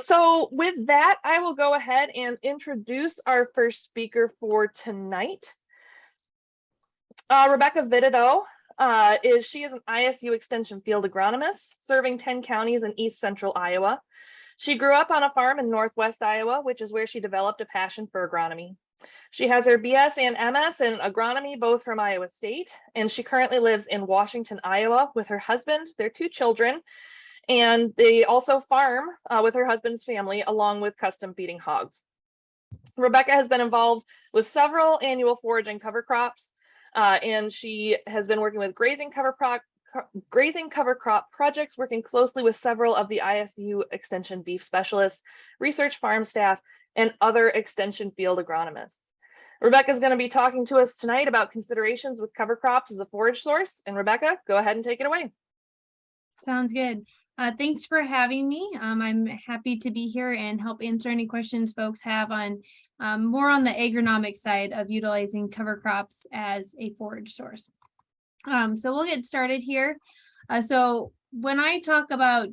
So with that, I will go ahead and introduce our first speaker for tonight. Rebecca Vittetoe she is an ISU Extension field agronomist serving 10 counties in east central Iowa. She grew up on a farm in northwest Iowa, which is where she developed a passion for agronomy. She has her BS and MS in agronomy, both from Iowa State, and she currently lives in Washington, Iowa with her husband, their 2 children, and they also farm with her husband's family along with custom feeding hogs. Rebecca has been involved with several annual forage and cover crops, and she has been working with grazing cover crop projects, working closely with several of the ISU Extension beef specialists, research farm staff, and other extension field agronomists. Rebecca is going to be talking to us tonight about considerations with cover crops as a forage source. And Rebecca, go ahead and take it away. Sounds good. Thanks for having me. I'm happy to be here and help answer any questions folks have on more on the agronomic side of utilizing cover crops as a forage source. So we'll get started here. So when I talk about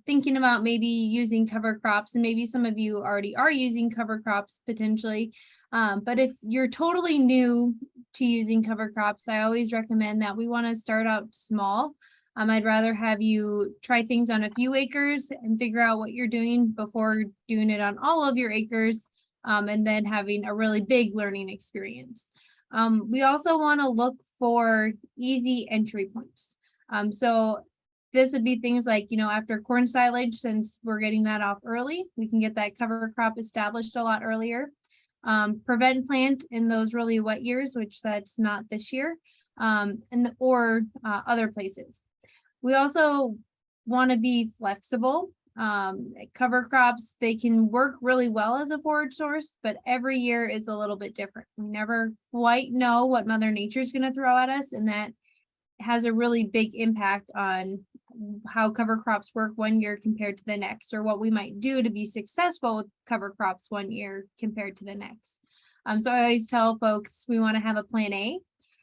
thinking about maybe using cover crops, and maybe some of you already are using cover crops potentially, but if you're totally new to using cover crops, I always recommend that we want to start out small. I'd rather have you try things on a few acres and figure out what you're doing before doing it on all of your acres, and then having a really big learning experience. We also want to look for easy entry points. So this would be things like, after corn silage, since we're getting that off early, we can get that cover crop established a lot earlier. Prevent plant in those really wet years, which that's not this year, or other places. We also want to be flexible. Cover crops, they can work really well as a forage source, but every year is a little bit different. We never quite know what Mother Nature is going to throw at us, and that has a really big impact on how cover crops work one year compared to the next, or what we might do to be successful with cover crops one year compared to the next. So I always tell folks we want to have a plan A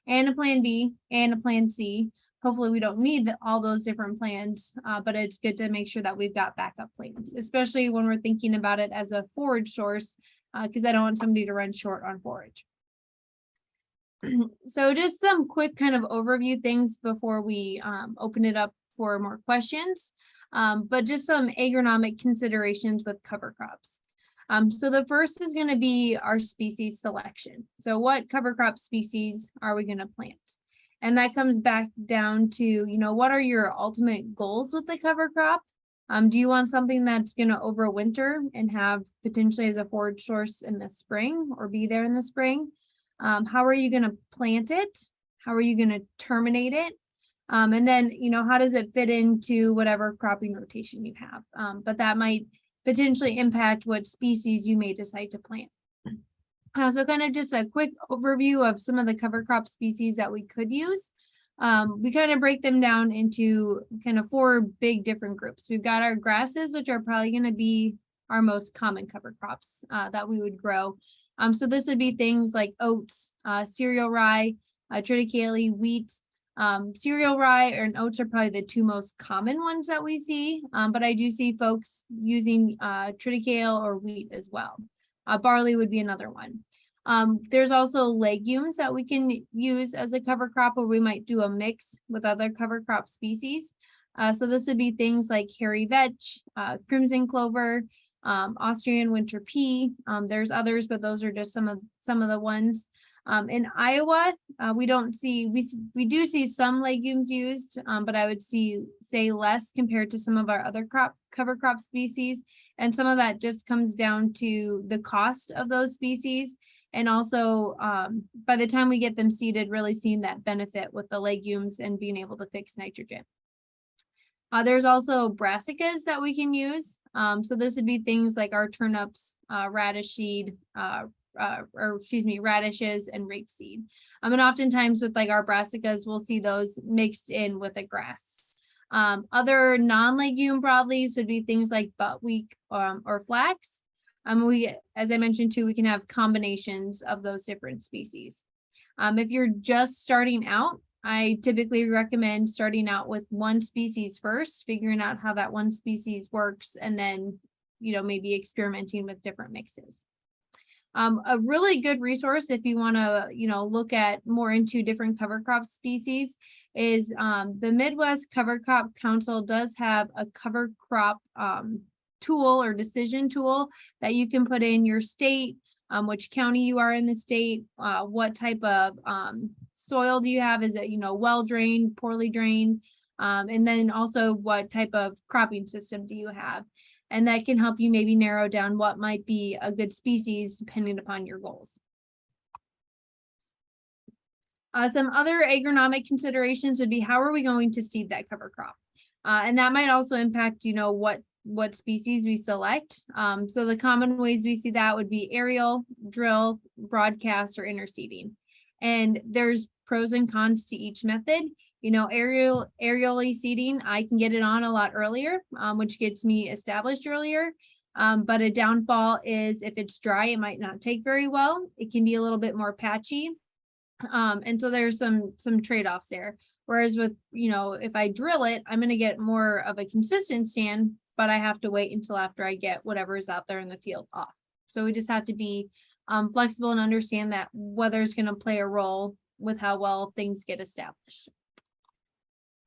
and a plan B and a plan C. Hopefully we don't need all those different plans, but it's good to make sure that we've got backup plans, especially when we're thinking about it as a forage source, because I don't want somebody to run short on forage. So just some quick kind of overview things before we open it up for more questions, but just some agronomic considerations with cover crops. So the first is going to be our species selection. So what cover crop species are we going to plant? And that comes back down to, what are your ultimate goals with the cover crop? Do you want something that's going to overwinter and have potentially as a forage source in the spring or be there in the spring? How are you going to plant it? How are you going to terminate it? And then, how does it fit into whatever cropping rotation you have? But that might potentially impact what species you may decide to plant. So kind of just a quick overview of some of the cover crop species that we could use. We kind of break them down into kind of 4 big different groups. We've got our grasses, which are probably going to be our most common cover crops that we would grow. So this would be things like oats, cereal rye, triticale, wheat. Cereal rye and oats are probably the 2 most common ones that we see, but I do see folks using triticale or wheat as well. Barley would be another one. There's also legumes that we can use as a cover crop, or we might do a mix with other cover crop species. So this would be things like hairy vetch, crimson clover, Austrian winter pea. There's others, but those are just some of the ones. In Iowa, we do see some legumes used, but I would say less compared to some of our other cover crop species. And some of that just comes down to the cost of those species. And also, by the time we get them seeded, really seeing that benefit with the legumes and being able to fix nitrogen. There's also brassicas that we can use. So this would be things like our turnips, radish seed, radishes and rapeseed. And oftentimes with like our brassicas, we'll see those mixed in with a grass. Other non-legume broadleaves would be things like buckwheat or flax. As I mentioned too, we can have combinations of those different species. If you're just starting out, I typically recommend starting out with one species first, figuring out how that one species works, and then maybe experimenting with different mixes. A really good resource if you want to, look at more into different cover crop species is the Midwest Cover Crop Council does have a cover crop tool or decision tool that you can put in your state, which county you are in the state, what type of soil do you have? Is it, well drained, poorly drained? And then also what type of cropping system do you have? And that can help you maybe narrow down what might be a good species depending upon your goals. Some other agronomic considerations would be, how are we going to seed that cover crop? And that might also impact, what species we select. So the common ways we see that would be aerial, drill, broadcast, or interseeding. And there's pros and cons to each method. Aerially seeding, I can get it on a lot earlier, which gets me established earlier. But a downfall is if it's dry, it might not take very well. It can be a little bit more patchy. And so there's some trade-offs there. Whereas with, if I drill it, I'm going to get more of a consistent stand, but I have to wait until after I get whatever is out there in the field off. So we just have to be flexible and understand that weather is going to play a role with how well things get established.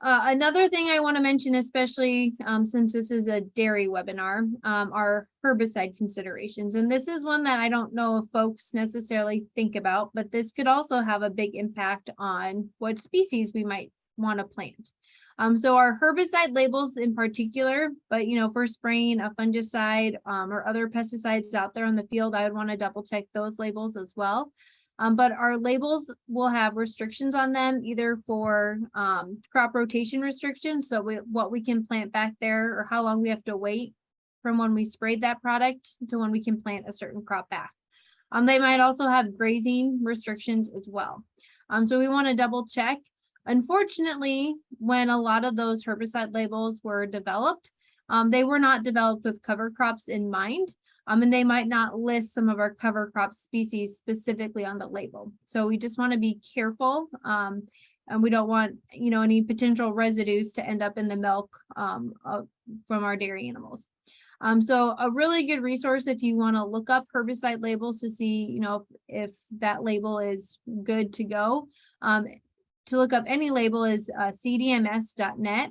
Another thing I want to mention, especially since this is a dairy webinar, are herbicide considerations. And this is one that I don't know if folks necessarily think about, but this could also have a big impact on what species we might want to plant. So our herbicide labels in particular, but for spraying a fungicide or other pesticides out there in the field, I would want to double check those labels as well. But our labels will have restrictions on them, either for crop rotation restrictions, so what we can plant back there, or how long we have to wait from when we sprayed that product to when we can plant a certain crop back. They might also have grazing restrictions as well. So we want to double check. Unfortunately, when a lot of those herbicide labels were developed, they were not developed with cover crops in mind. And they might not list some of our cover crop species specifically on the label. So we just want to be careful, and we don't want, any potential residues to end up in the milk from our dairy animals. So a really good resource if you want to look up herbicide labels to see, if that label is good to go. To look up any label is cdms.net.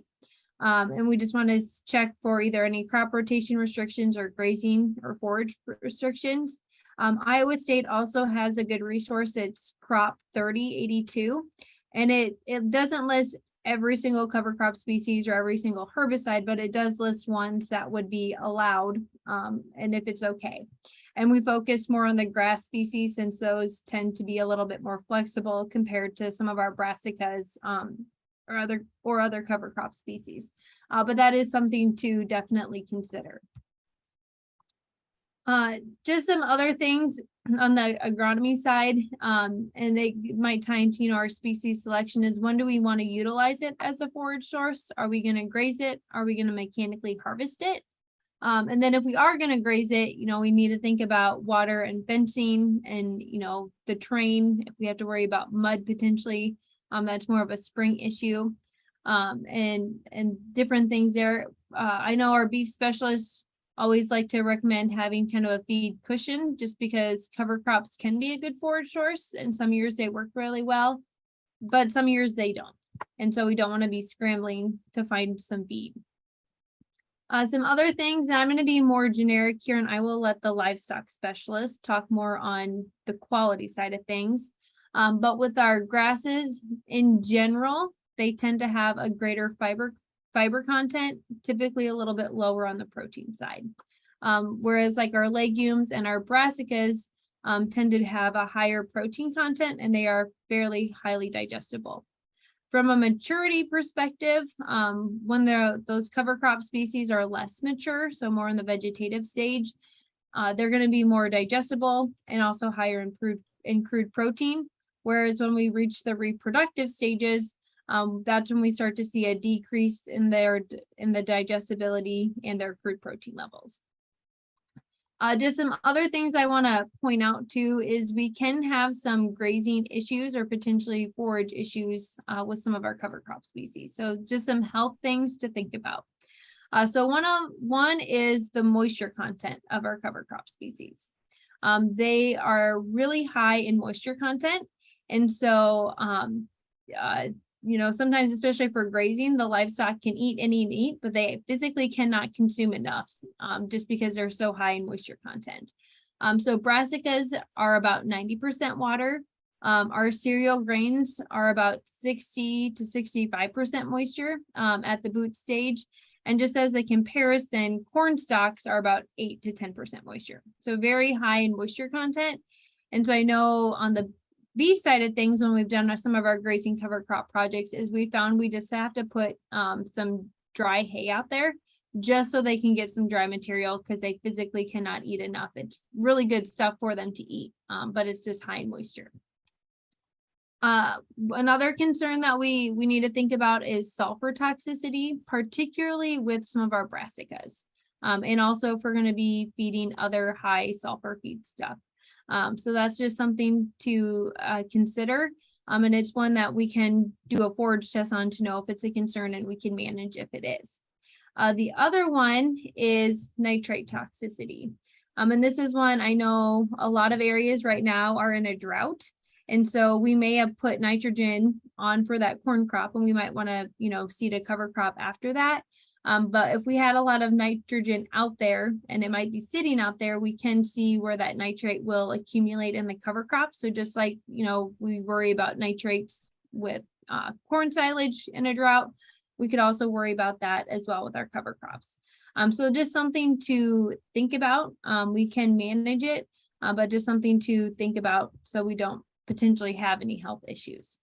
And we just want to check for either any crop rotation restrictions or grazing or forage restrictions. Iowa State also has a good resource. It's Crop 3082, and it doesn't list every single cover crop species or every single herbicide, but it does list ones that would be allowed, and if it's okay. And we focus more on the grass species since those tend to be a little bit more flexible compared to some of our brassicas, or other cover crop species. But that is something to definitely consider. Just some other things on the agronomy side, and they might tie into our species selection, is when do we want to utilize it as a forage source? Are we going to graze it? Are we going to mechanically harvest it? And then if we are going to graze it, we need to think about water and fencing and, the terrain. If we have to worry about mud potentially, that's more of a spring issue, and different things there. I know our beef specialists always like to recommend having kind of a feed cushion, just because cover crops can be a good forage source, and some years they work really well, but some years they don't. And so we don't want to be scrambling to find some feed. Some other things, and I'm going to be more generic here, and I will let the livestock specialist talk more on the quality side of things. But with our grasses in general, they tend to have a greater fiber content, typically a little bit lower on the protein side. Whereas like our legumes and our brassicas tend to have a higher protein content, and they are fairly highly digestible. From a maturity perspective, when those cover crop species are less mature, so more in the vegetative stage, they're going to be more digestible and also higher in crude protein. Whereas when we reach the reproductive stages, that's when we start to see a decrease in the digestibility and their crude protein levels. Just some other things I want to point out too is we can have some grazing issues or potentially forage issues with some of our cover crop species. So just some health things to think about. So one is the moisture content of our cover crop species. They are really high in moisture content. And so, sometimes, especially for grazing, the livestock can eat and eat and eat, but they physically cannot consume enough just because they're so high in moisture content. So brassicas are about 90% water. Our cereal grains are about 60 to 65% moisture at the boot stage. And just as a comparison, corn stalks are about 8 to 10% moisture. So very high in moisture content. And so I know on the beef side of things, when we've done some of our grazing cover crop projects, is we found we just have to put some dry hay out there just so they can get some dry material because they physically cannot eat enough. It's really good stuff for them to eat, but it's just high in moisture. Another concern that we need to think about is sulfur toxicity, particularly with some of our brassicas. And also if we're going to be feeding other high sulfur feed stuff. So that's just something to consider. And it's one that we can do a forage test on to know if it's a concern, and we can manage if it is. The other one is nitrate toxicity. And this is one I know a lot of areas right now are in a drought. And so we may have put nitrogen on for that corn crop, and we might want to, seed a cover crop after that. But if we had a lot of nitrogen out there and it might be sitting out there, we can see where that nitrate will accumulate in the cover crop. So just like, we worry about nitrates with corn silage in a drought, we could also worry about that as well with our cover crops. So just something to think about. We can manage it, but just something to think about so we don't potentially have any health issues.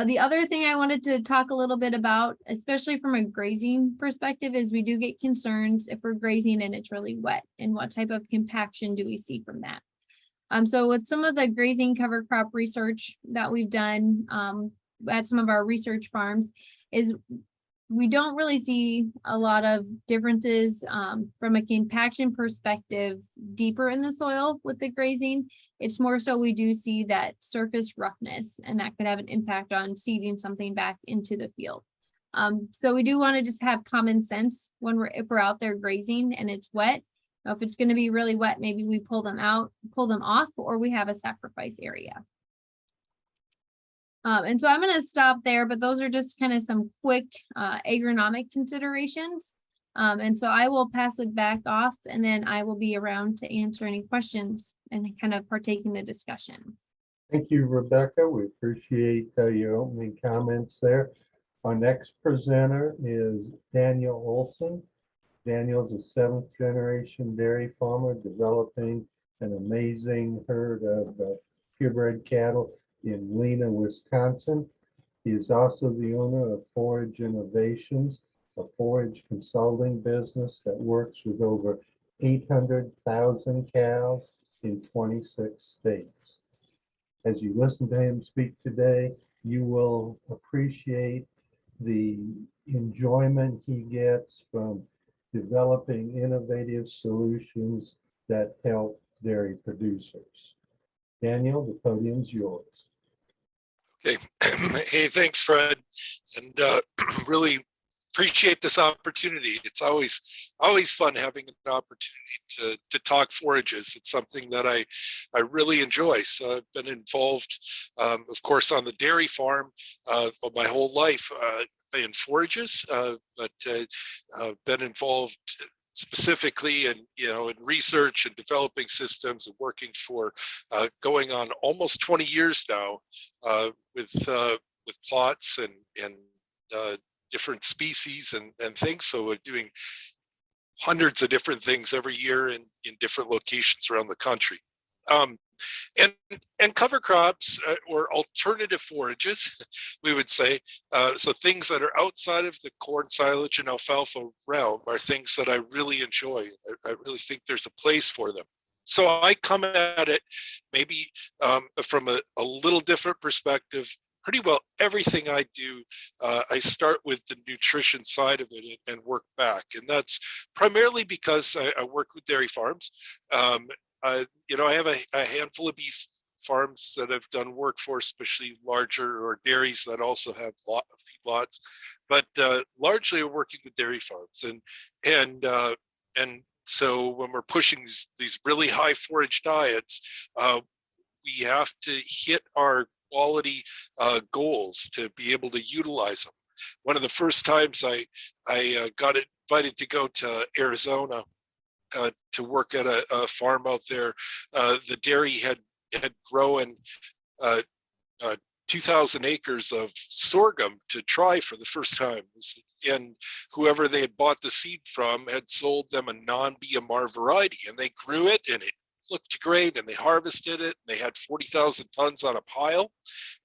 The other thing I wanted to talk a little bit about, especially from a grazing perspective, is we do get concerns if we're grazing and it's really wet, and what type of compaction do we see from that. So with some of the grazing cover crop research that we've done at some of our research farms, is we don't really see a lot of differences from a compaction perspective deeper in the soil with the grazing. It's more so we do see that surface roughness, and that could have an impact on seeding something back into the field. So we do want to just have common sense if we're out there grazing and it's wet. If it's going to be really wet, maybe we pull them off, or we have a sacrifice area. And so I'm going to stop there, but those are just kind of some quick agronomic considerations. And so I will pass it back off, and then I will be around to answer any questions and kind of partake in the discussion. Thank you, Rebecca. We appreciate your opening comments there. Our next presenter is Daniel Olson. Daniel's a 7th generation dairy farmer developing an amazing herd of purebred cattle in Lena, Wisconsin. He is also the owner of Forage Innovations, a forage consulting business that works with over 800,000 cows in 26 states. As you listen to him speak today, you will appreciate the enjoyment he gets from developing innovative solutions that help dairy producers. Daniel, the podium's yours. Okay. Hey, thanks, Fred. And really appreciate this opportunity. It's always fun having an opportunity to talk forages. It's something that I really enjoy. So I've been involved, of course, on the dairy farm my whole life in forages, but been involved specifically in research and developing systems and working for going on almost 20 years now with plots and different species and things. So we're doing hundreds of different things every year in different locations around the country. And cover crops or alternative forages, we would say. So things that are outside of the corn, silage, and alfalfa realm are things that I really enjoy. I really think there's a place for them. So I come at it maybe from a little different perspective. Pretty well everything I do, I start with the nutrition side of it and work back. And that's primarily because I work with dairy farms. I have a handful of beef farms that have done workforce, especially larger, or dairies that also have feedlots, but largely are working with dairy farms. And so when we're pushing these really high forage diets, we have to hit our quality goals to be able to utilize them. One of the first times I got invited to go to Arizona to work at a farm out there, the dairy had grown 2,000 acres of sorghum to try for the first time. And whoever they had bought the seed from had sold them a non-BMR variety, and they grew it and it looked great, and they harvested it, and they had 40,000 tons on a pile,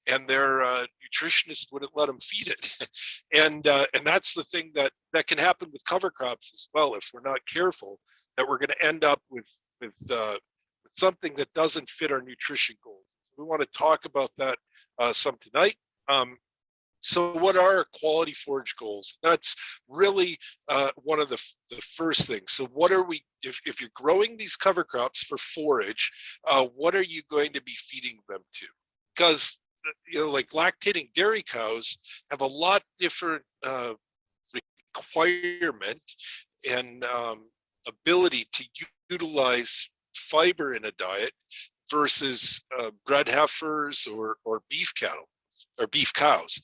and their nutritionist wouldn't let them feed it. And that's the thing that can happen with cover crops as well, if we're not careful, that we're going to end up with something that doesn't fit our nutrition goals. So we want to talk about that some tonight. So what are our quality forage goals? That's really one of the first things. So what are we, if you're growing these cover crops for forage, what are you going to be feeding them to? Because, like lactating dairy cows have a lot different requirement and ability to utilize fiber in a diet versus bred heifers or beef cattle or beef cows.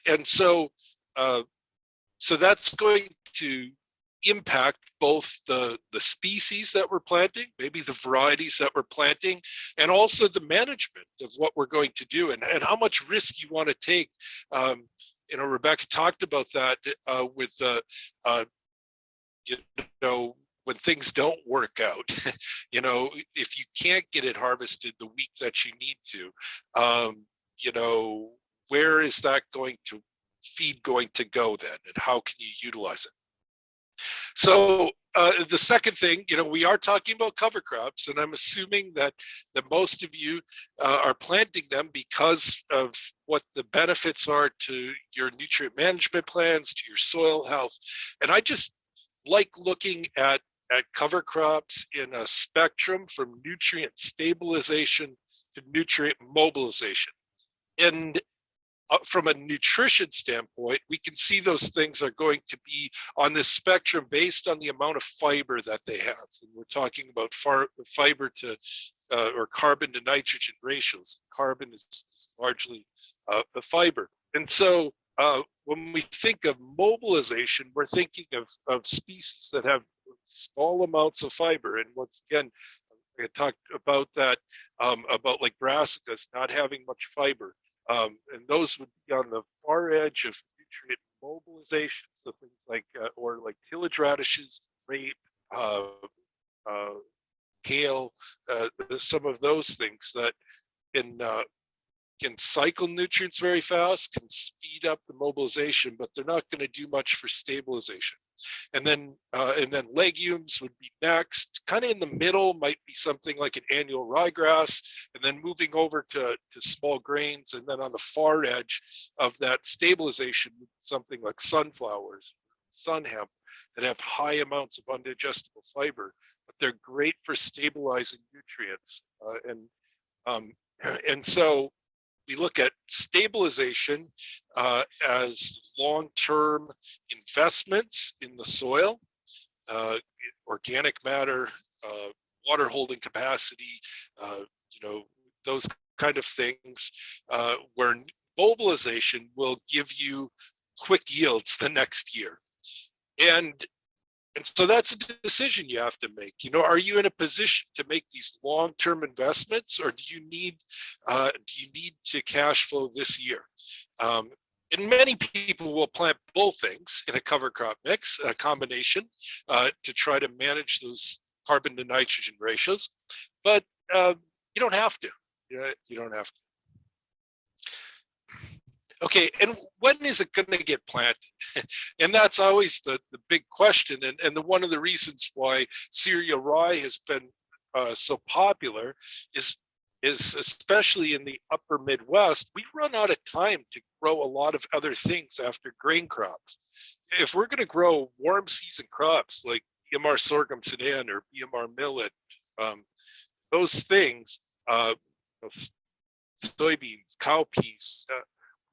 And so that's going to impact both the species that we're planting, maybe the varieties that we're planting, and also the management of what we're going to do and how much risk you want to take. Rebecca talked about that with when things don't work out, if you can't get it harvested the week that you need to, where is that feed going to go then, and how can you utilize it? So the second thing, we are talking about cover crops, and I'm assuming that most of you are planting them because of what the benefits are to your nutrient management plans, to your soil health. And I just like looking at cover crops in a spectrum from nutrient stabilization to nutrient mobilization. And from a nutrition standpoint, we can see those things are going to be on this spectrum based on the amount of fiber that they have. And we're talking about fiber to or carbon to nitrogen ratios. Carbon is largely the fiber. And so when we think of mobilization, we're thinking of species that have small amounts of fiber. And once again, I talked about that, about like brassicas not having much fiber. And those would be on the far edge of nutrient mobilization. So things like, or like tillage radishes, rape, kale, some of those things that can cycle nutrients very fast, can speed up the mobilization, but they're not going to do much for stabilization. And then legumes would be next. Kind of in the middle might be something like an annual ryegrass, and then moving over to small grains. And then on the far edge of that stabilization, something like sunflowers, sun hemp, that have high amounts of undigestible fiber, but they're great for stabilizing nutrients. And so we look at stabilization as long-term investments in the soil, organic matter, water holding capacity, those kind of things, where mobilization will give you quick yields the next year. And so that's a decision you have to make. Are you in a position to make these long-term investments, or do you need to cash flow this year? And many people will plant both things in a cover crop mix, a combination, to try to manage those carbon to nitrogen ratios. But you don't have to. You don't have to. Okay, and when is it going to get planted? And that's always the big question. And one of the reasons why cereal rye has been so popular is especially in the upper Midwest, we run out of time to grow a lot of other things after grain crops. If we're going to grow warm season crops like BMR sorghum sudan or BMR millet, those things, soybeans, cowpeas,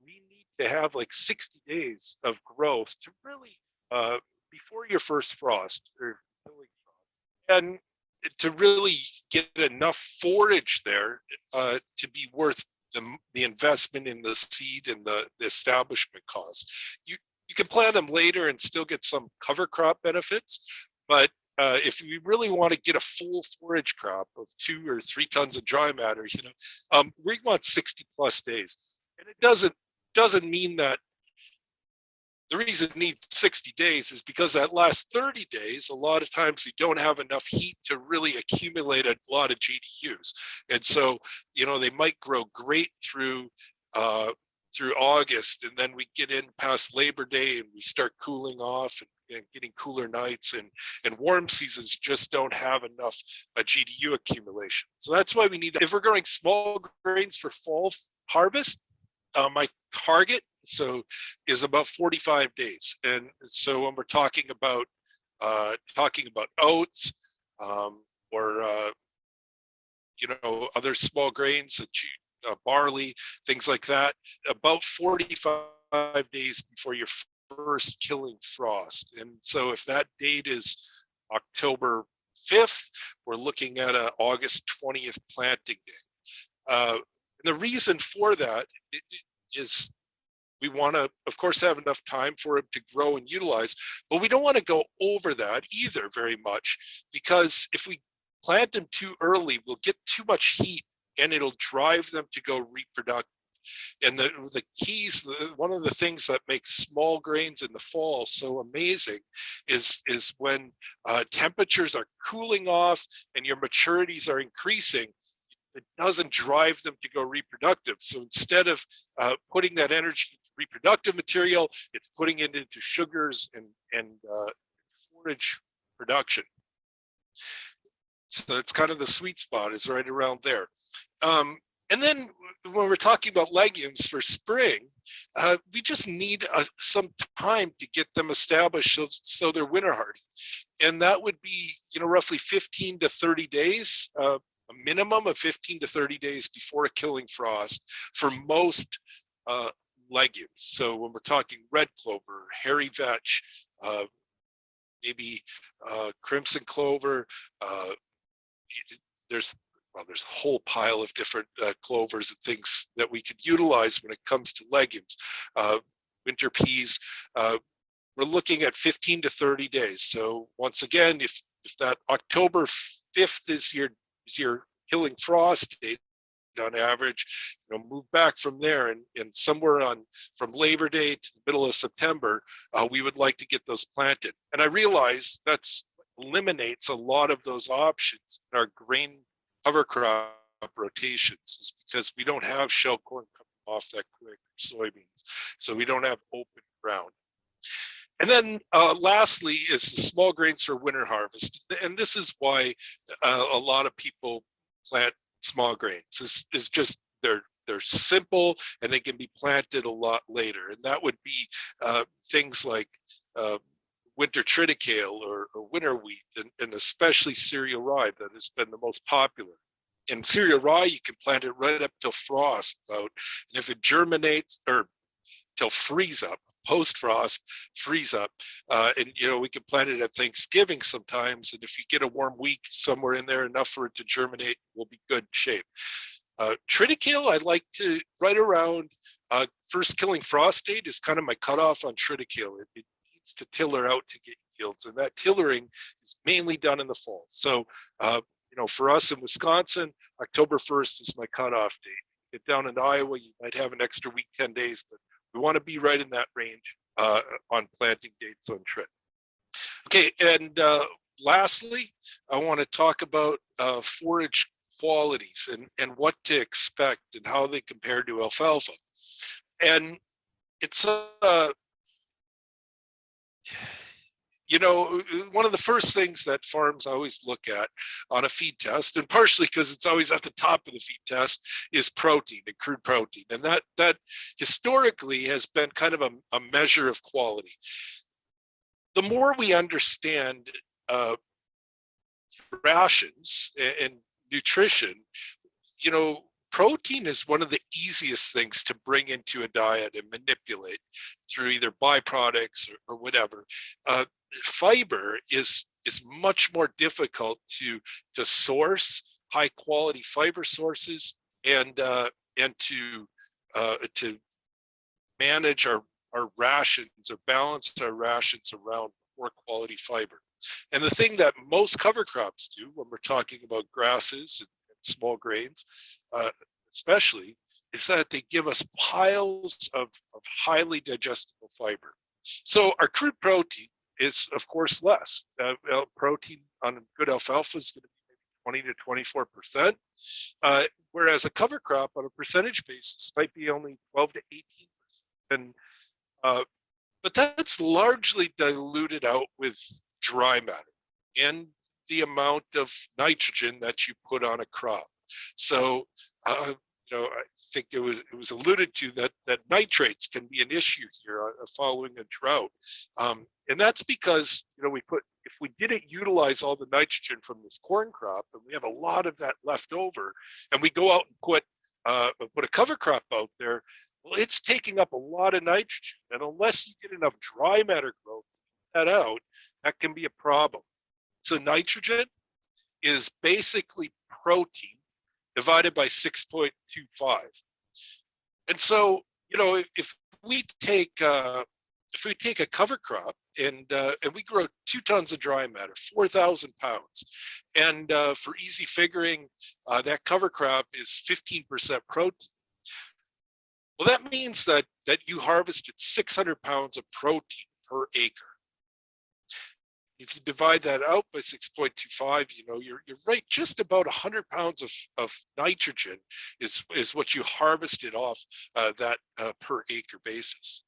we need to have like 60 days of growth to really, before your first frost or and to really get enough forage there to be worth the investment in the seed and the establishment costs. You can plant them later and still get some cover crop benefits, but if you really want to get a full forage crop of 2 or 3 tons of dry matter, we want 60 plus days. And it doesn't mean that the reason it needs 60 days is because that last 30 days, a lot of times you don't have enough heat to really accumulate a lot of GDUs. And so, they might grow great through August, and then we get in past Labor Day and we start cooling off and getting cooler nights, and warm seasons just don't have enough GDU accumulation. So that's why we need that. If we're growing small grains for fall harvest, my target is about 45 days. And so when we're talking about oats, or other small grains that barley, things like that, about 45 days before your first killing frost. And so if that date is October 5th, we're looking at a August 20th planting day. And the reason for that is we want to, of course, have enough time for it to grow and utilize, but we don't want to go over that either very much, because if we plant them too early, we'll get too much heat and it'll drive them to go reproductive. And the keys, one of the things that makes small grains in the fall so amazing is when temperatures are cooling off and your maturities are increasing. It doesn't drive them to go reproductive. So instead of putting that energy into reproductive material, it's putting it into sugars and forage production. So it's kind of the sweet spot is right around there. And then when we're talking about legumes for spring, we just need some time to get them established so they're winter hardy. And that would be, roughly 15 to 30 days, a minimum of 15 to 30 days before a killing frost for most legumes. So when we're talking red clover, hairy vetch, maybe crimson clover, there's a whole pile of different clovers and things that we could utilize when it comes to legumes. Winter peas, we're looking at 15 to 30 days. So once again, if that October 5th is your killing frost date on average, move back from there, and somewhere from Labor Day to the middle of September, we would like to get those planted. And I realize that's eliminates a lot of those options in our grain cover crop rotations, is because we don't have shell corn coming off that quick, soybeans, so we don't have open ground. And then lastly is the small grains for winter harvest, and this is why a lot of people plant small grains. Is just they're simple and they can be planted a lot later, and that would be things like winter triticale or winter wheat, and especially cereal rye that has been the most popular. In cereal rye, you can plant it right up till frost and if it germinates or till freeze up, post frost, freeze up, and we can plant it at Thanksgiving sometimes. And if you get a warm week somewhere in there enough for it to germinate, we'll be good shape. Triticale, I like to right around first killing frost date is kind of my cutoff on triticale. It needs to tiller out to get yields, and that tillering is mainly done in the fall. So for us in Wisconsin, October 1st is my cutoff date. Get down in Iowa, you might have an extra week, 10 days, but we want to be right in that range on planting dates on trit. Okay, and lastly, I want to talk about forage qualities and what to expect and how they compare to alfalfa. And it's one of the first things that farms always look at on a feed test, and partially because it's always at the top of the feed test, is protein and crude protein. And that historically has been kind of a measure of quality. The more we understand rations and nutrition, protein is one of the easiest things to bring into a diet and manipulate through either byproducts or whatever. Fiber is much more difficult to source high quality fiber sources and to manage our rations or balance our rations around poor quality fiber. And the thing that most cover crops do when we're talking about grasses and small grains, especially, is that they give us piles of highly digestible fiber. So our crude protein is, of course, less. Protein on good alfalfa is going to be 20 to 24%, whereas a cover crop on a percentage basis might be only 12 to 18%. And but that's largely diluted out with dry matter and the amount of nitrogen that you put on a crop. So, I think it was alluded to that nitrates can be an issue here following a drought, and that's because if we didn't utilize all the nitrogen from this corn crop, and we have a lot of that left over, and we go out and put a cover crop out there, well, it's taking up a lot of nitrogen, and unless you get enough dry matter growth to get that out, that can be a problem. So nitrogen is basically protein divided by 6.25. And so, if we take a cover crop and we grow 2 tons of dry matter, 4,000 pounds, and for easy figuring, that cover crop is 15% protein. Well, that means that you harvested 600 pounds of protein per acre. If you divide that out by 6.25, you're right, just about 100 pounds of nitrogen is what you harvested off that per acre basis.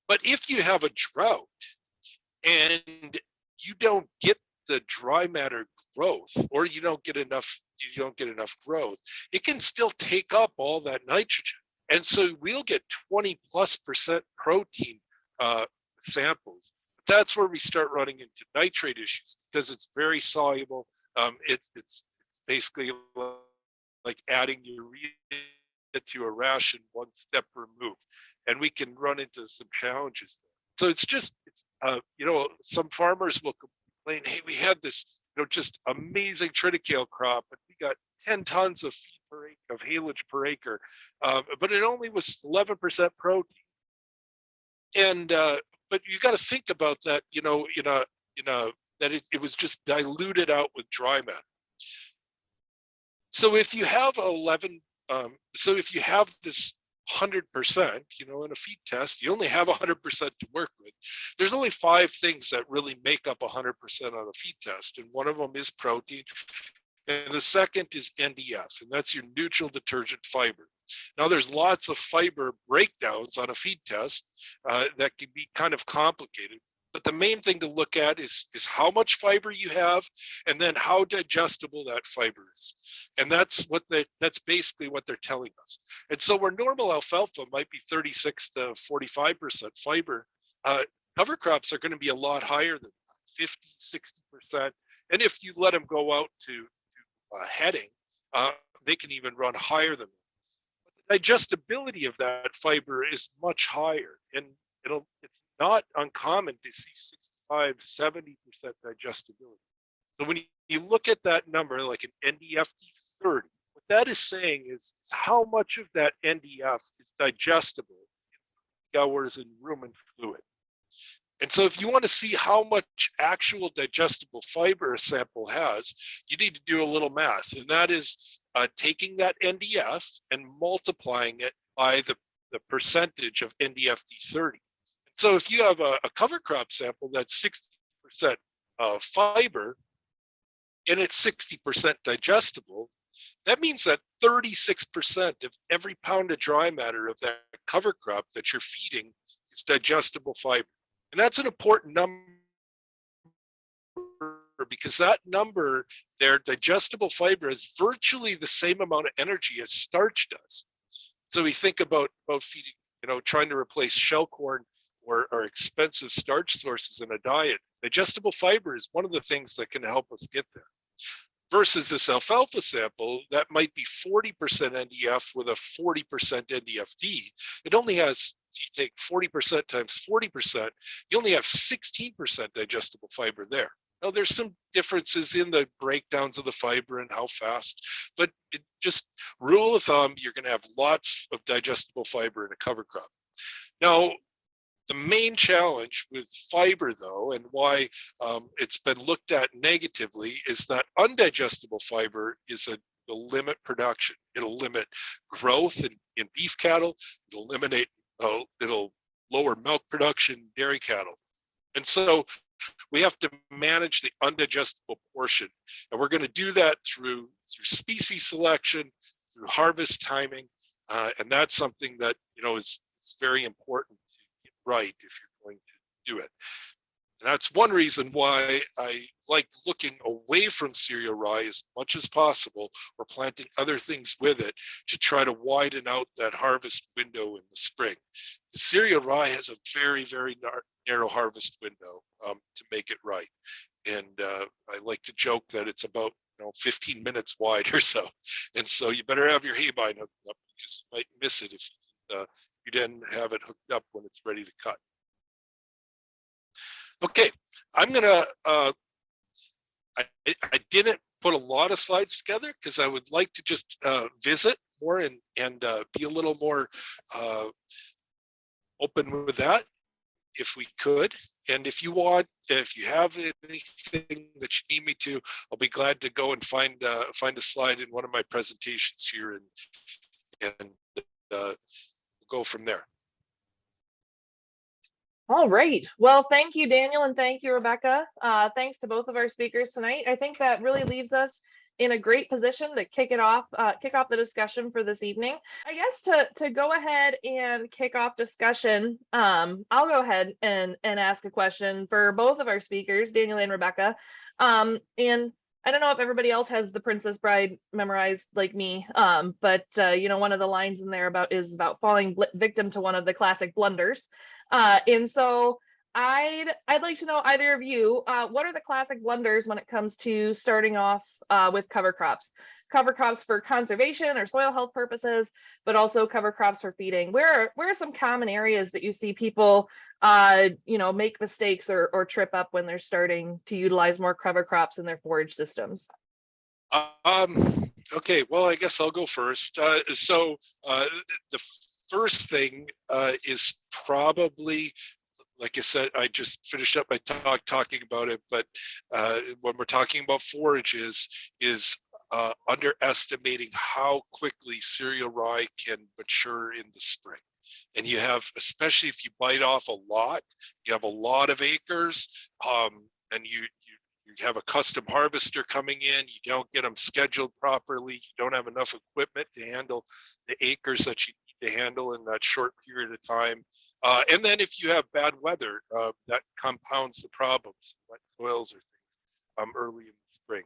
But if you have a drought and you don't get the dry matter growth, or you don't get enough growth, it can still take up all that nitrogen. And so we'll get 20+% protein samples. That's where we start running into nitrate issues because it's very soluble. It's basically like adding urea to a ration one step removed, and we can run into some challenges there. So it's some farmers will complain, hey, we had this just amazing triticale crop, and we got 10 tons of feed per acre, of haylage per acre, but it only was 11% protein. And but you got to think about that, that it was just diluted out with dry matter. So if you have if you have this 100%, in a feed test, you only have 100% to work with. There's only 5 things that really make up 100% on a feed test, and one of them is protein, and the second is NDF, and that's your neutral detergent fiber. Now, there's lots of fiber breakdowns on a feed test that can be kind of complicated, but the main thing to look at is how much fiber you have, and then how digestible that fiber is. And that's basically what they're telling us. And so where normal alfalfa might be 36 to 45% fiber, cover crops are going to be a lot higher than that, 50, 60%. And if you let them go out to heading, they can even run higher than that. Digestibility of that fiber is much higher, and it's not uncommon to see 65, 70% digestibility. So when you look at that number, like an NDFD 30, what that is saying is how much of that NDF is digestible in hours in rumen fluid. And so if you want to see how much actual digestible fiber a sample has, you need to do a little math, and that is taking that NDF and multiplying it by the percentage of NDFD 30. So if you have a cover crop sample that's 60% fiber and it's 60% digestible, that means that 36% of every pound of dry matter of that cover crop that you're feeding is digestible fiber. And that's an important number because that number, their digestible fiber, is virtually the same amount of energy as starch does. So we think about feeding, trying to replace shell corn or expensive starch sources in a diet. Digestible fiber is one of the things that can help us get there. versus this alfalfa sample that might be 40% NDF with a 40% NDFD. It only has, if you take 40% times 40%, you only have 16% digestible fiber there. Now there's some differences in the breakdowns of the fiber and how fast, but it just rule of thumb, you're going to have lots of digestible fiber in a cover crop. Now, the main challenge with fiber, though, and why it's been looked at negatively, is that undigestible fiber will limit production. It'll limit growth in beef cattle. It'll eliminate, it'll lower milk production in dairy cattle. And so we have to manage the undigestible portion. And we're going to do that through species selection, through harvest timing. And that's something that, is very important right if you're going to do it. And that's one reason why I like looking away from cereal rye as much as possible, or planting other things with it to try to widen out that harvest window in the spring. The cereal rye has a very, very narrow harvest window to make it right. And I like to joke that it's about 15 minutes wide or so. And so you better have your hay bind hooked up, because you might miss it if you didn't have it hooked up when it's ready to cut. Okay, I'm gonna, I didn't put a lot of slides together because I would like to just visit more and be a little more open with that if we could. And if you have anything that you need me to, I'll be glad to go and find a slide in one of my presentations here and go from there. All right. Well, thank you, Daniel, and thank you, Rebecca. Thanks to both of our speakers tonight. I think that really leaves us in a great position to kick off the discussion for this evening. I guess to go ahead and kick off discussion, I'll go ahead and ask a question for both of our speakers, Daniel and Rebecca. And I don't know if everybody else has The Princess Bride memorized like me, but one of the lines in there is about falling victim to one of the classic blunders. And so I'd like to know, either of you, what are the classic blunders when it comes to starting off with cover crops? Cover crops for conservation or soil health purposes, but also cover crops for feeding. Where are some common areas that you see people make mistakes or trip up when they're starting to utilize more cover crops in their forage systems? Okay, well, I guess I'll go first. The first thing is probably, like I said, I just finished up my talk talking about it, but when we're talking about forages, is underestimating how quickly cereal rye can mature in the spring. And you have, especially if you bite off a lot, you have a lot of acres, and you have a custom harvester coming in, you don't get them scheduled properly, you don't have enough equipment to handle the acres that you need to handle in that short period of time. And then if you have bad weather, that compounds the problems, wet soils or things early in the spring.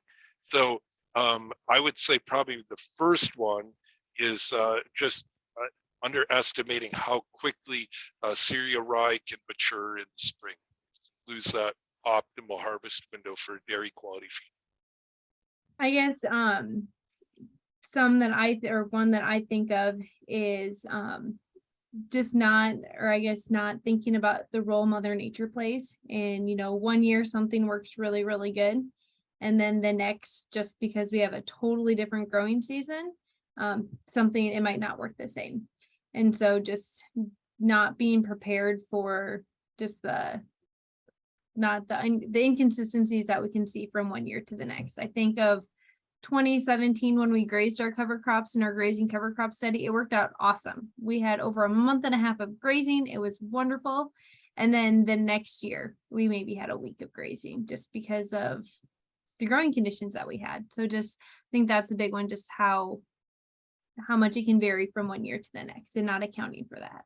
So I would say probably the first one is just underestimating how quickly cereal rye can mature in the spring. Lose that optimal harvest window for dairy quality feed. I guess one that I think of is just not thinking about the role Mother Nature plays. And 1 year something works really, really good, and then the next, just because we have a totally different growing season, something, it might not work the same. And so just not being prepared for just the inconsistencies that we can see from 1 year to the next. I think of 2017 when we grazed our cover crops in our grazing cover crop study. It worked out awesome. We had over a month and a half of grazing. It was wonderful. And then the next year we maybe had a week of grazing just because of the growing conditions that we had. So just I think that's the big one, just how much it can vary from 1 year to the next, and not accounting for that.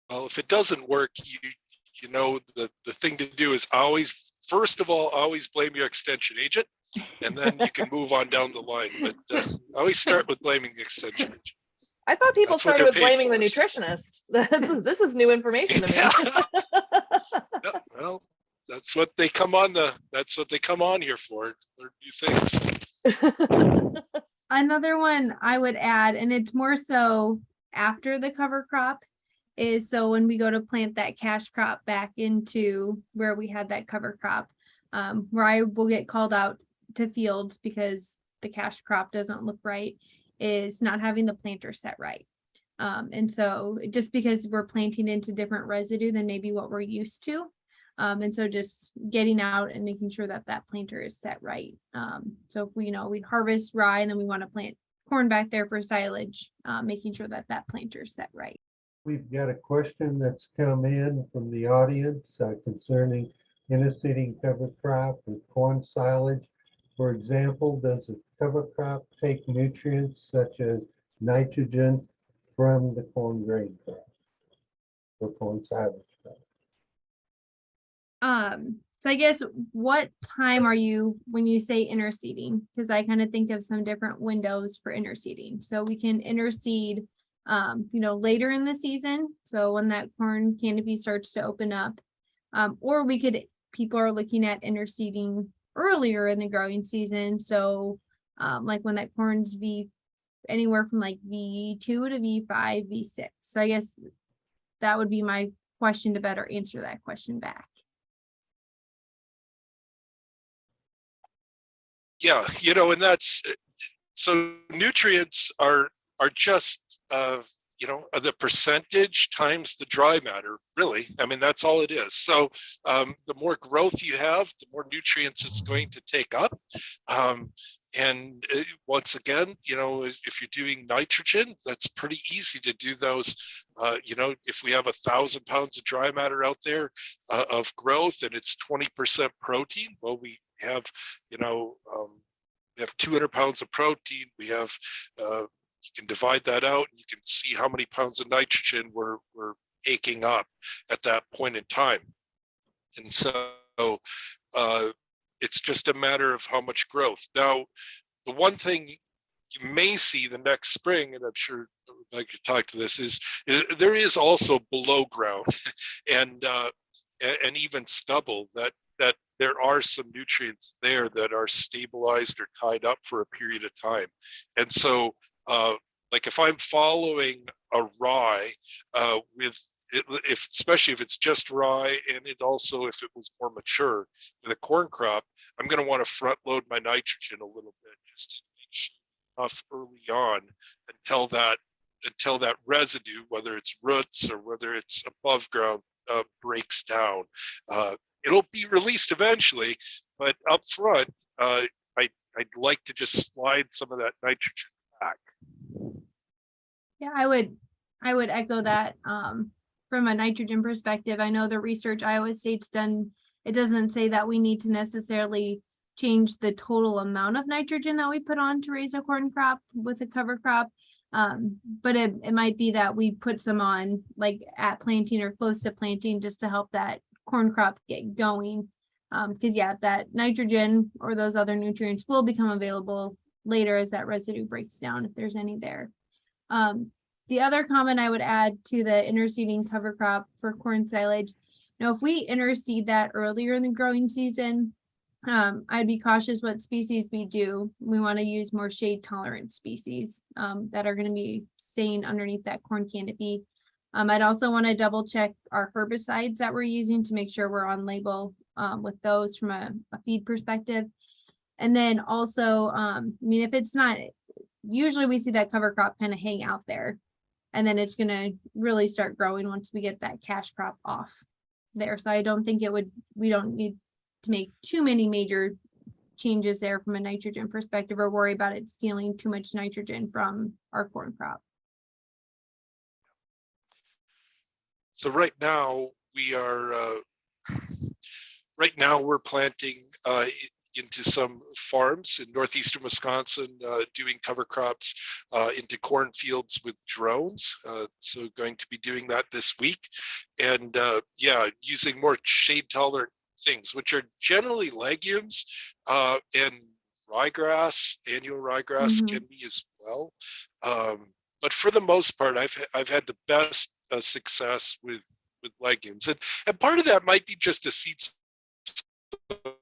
Well, if it doesn't work, the thing to do is first of all, always blame your extension agent, and then you can move on down the line. But always start with blaming the extension agent. I thought people started with blaming the nutritionist. This is new information to me. Yeah, well, that's what they come on here for, learn new things. Another one I would add, and it's more so after the cover crop, is so when we go to plant that cash crop back into where we had that cover crop, where I will get called out to fields because the cash crop doesn't look right, is not having the planter set right. And so just because we're planting into different residue than maybe what we're used to. And so just getting out and making sure that that planter is set right. So if we we harvest rye and then we want to plant corn back there for silage, making sure that that planter is set right. We've got a question that's come in from the audience concerning interseeding cover crop with corn silage. For example, does a cover crop take nutrients such as nitrogen from the corn grain crop or corn silage crop? So I guess what time are you when you say interseeding? Because I kind of think of some different windows for interseeding. So we can interseed later in the season. So when that corn canopy starts to open up, or people are looking at interseeding earlier in the growing season. So like when that corn's anywhere from like V2 to V5, V6. So I guess that would be my question to better answer that question back. Yeah, and that's, so nutrients are just, the percentage times the dry matter, really. I mean, that's all it is. So the more growth you have, the more nutrients it's going to take up. And once again, if you're doing nitrogen, that's pretty easy to do those. If we have 1,000 pounds of dry matter out there of growth and it's 20% protein, well, we have, we have 200 pounds of protein. We have, you can divide that out and you can see how many pounds of nitrogen we're taking up at that point in time. And so it's just a matter of how much growth. Now, the one thing you may see the next spring, and I'm sure Rebecca could talk to this, is there is also below ground and even stubble that there are some nutrients there that are stabilized or tied up for a period of time. And so like if I'm following a rye especially if it's just rye, and it also if it was more mature with a corn crop, I'm going to want to front load my nitrogen a little bit just to make sure enough early on until that residue, whether it's roots or whether it's above ground, breaks down. It'll be released eventually, but up front, I'd like to just slide some of that nitrogen back. Yeah, I would echo that. From a nitrogen perspective, I know the research Iowa State's done, it doesn't say that we need to necessarily change the total amount of nitrogen that we put on to raise a corn crop with a cover crop. But it might be that we put some on like at planting or close to planting just to help that corn crop get going. Because that nitrogen or those other nutrients will become available later as that residue breaks down if there's any there. The other comment I would add to the interseeding cover crop for corn silage, if we interseed that earlier in the growing season, I'd be cautious what species we do. We want to use more shade tolerant species that are going to be staying underneath that corn canopy. I'd also want to double check our herbicides that we're using to make sure we're on label with those from a feed perspective. And then also, if it's not, usually we see that cover crop kind of hang out there, and then it's going to really start growing once we get that cash crop off there. So I don't think we don't need to make too many major changes there from a nitrogen perspective or worry about it stealing too much nitrogen from our corn crop. So right now we're planting into some farms in northeastern Wisconsin, doing cover crops into cornfields with drones. So going to be doing that this week, and using more shade tolerant things, which are generally legumes and ryegrass. Annual ryegrass can be as well, but for the most part, I've had the best success with legumes, and part of that might be just a seed